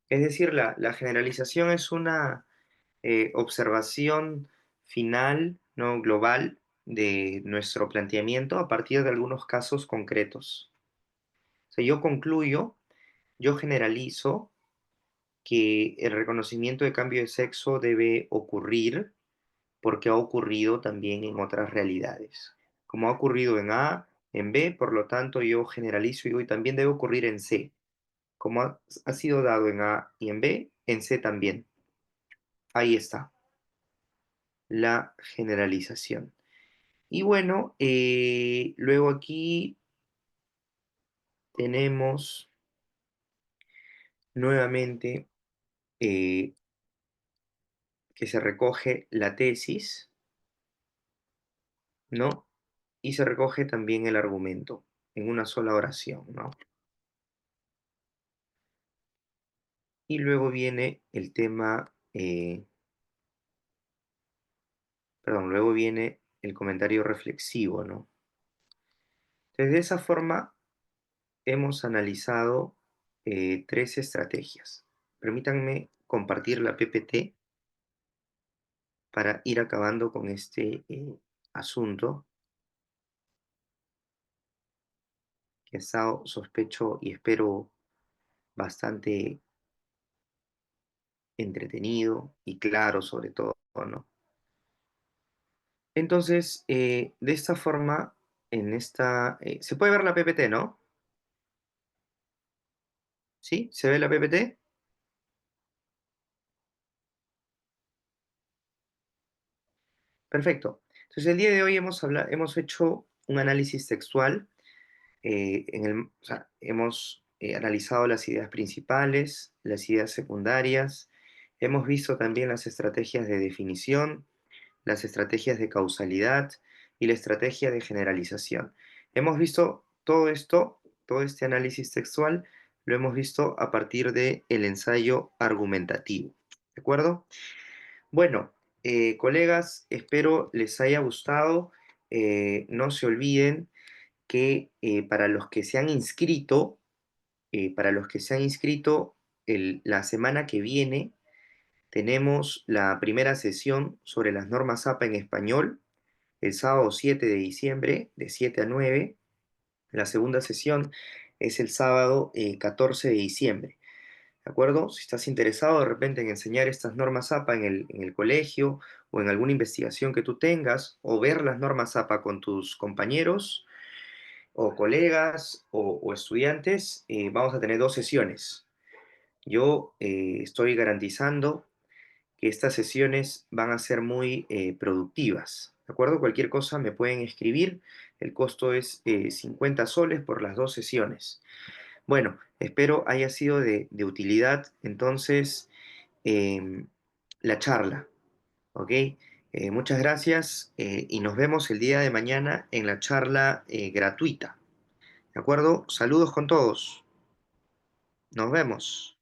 Es decir, la generalización es una observación final, ¿no? Global de nuestro planteamiento a partir de algunos casos concretos. O sea, yo concluyo, yo generalizo que el reconocimiento de cambio de sexo debe ocurrir porque ha ocurrido también en otras realidades. Como ha ocurrido en A, en B, por lo tanto yo generalizo y digo, y también debe ocurrir en C. Como ha sido dado en A y en B, en C también. Ahí está, la generalización. Y bueno, luego aquí tenemos nuevamente eh, que se recoge la tesis, ¿no? Y se recoge también el argumento en una sola oración, ¿no? Y luego viene el tema, luego viene el comentario reflexivo, ¿no? Entonces, de esa forma hemos analizado 3 estrategias. Permítanme compartir la PPT para ir acabando con este asunto que ha estado, sospecho y espero, bastante entretenido y claro sobre todo, ¿no? Entonces, de esta forma, se puede ver la PPT, ¿no? ¿Sí? ¿Se ve la PPT? Perfecto. Entonces, el día de hoy hemos hecho un análisis textual. O sea, hemos analizado las ideas principales, las ideas secundarias, hemos visto también las estrategias de definición, las estrategias de causalidad y la estrategia de generalización. Hemos visto todo esto, todo este análisis textual, lo hemos visto a partir del ensayo argumentativo. ¿De acuerdo? Bueno, colegas, espero les haya gustado. No se olviden que para los que se han inscrito, la semana que viene tenemos la primera sesión sobre las normas APA en español, el sábado 7 de diciembre, de 7 a 9. La segunda sesión es el sábado 14 de diciembre. ¿De acuerdo? Si estás interesado de repente en enseñar estas normas APA en el colegio o en alguna investigación que tú tengas, o ver las normas APA con tus compañeros o colegas o estudiantes, vamos a tener 2 sesiones. Yo estoy garantizando que estas sesiones van a ser muy productivas. ¿De acuerdo? Cualquier cosa me pueden escribir. El costo es 50 soles por las 2 sesiones. Bueno, espero haya sido de utilidad entonces la charla. ¿Ok? Muchas gracias y nos vemos el día de mañana en la charla gratuita. ¿De acuerdo? Saludos con todos. Nos vemos.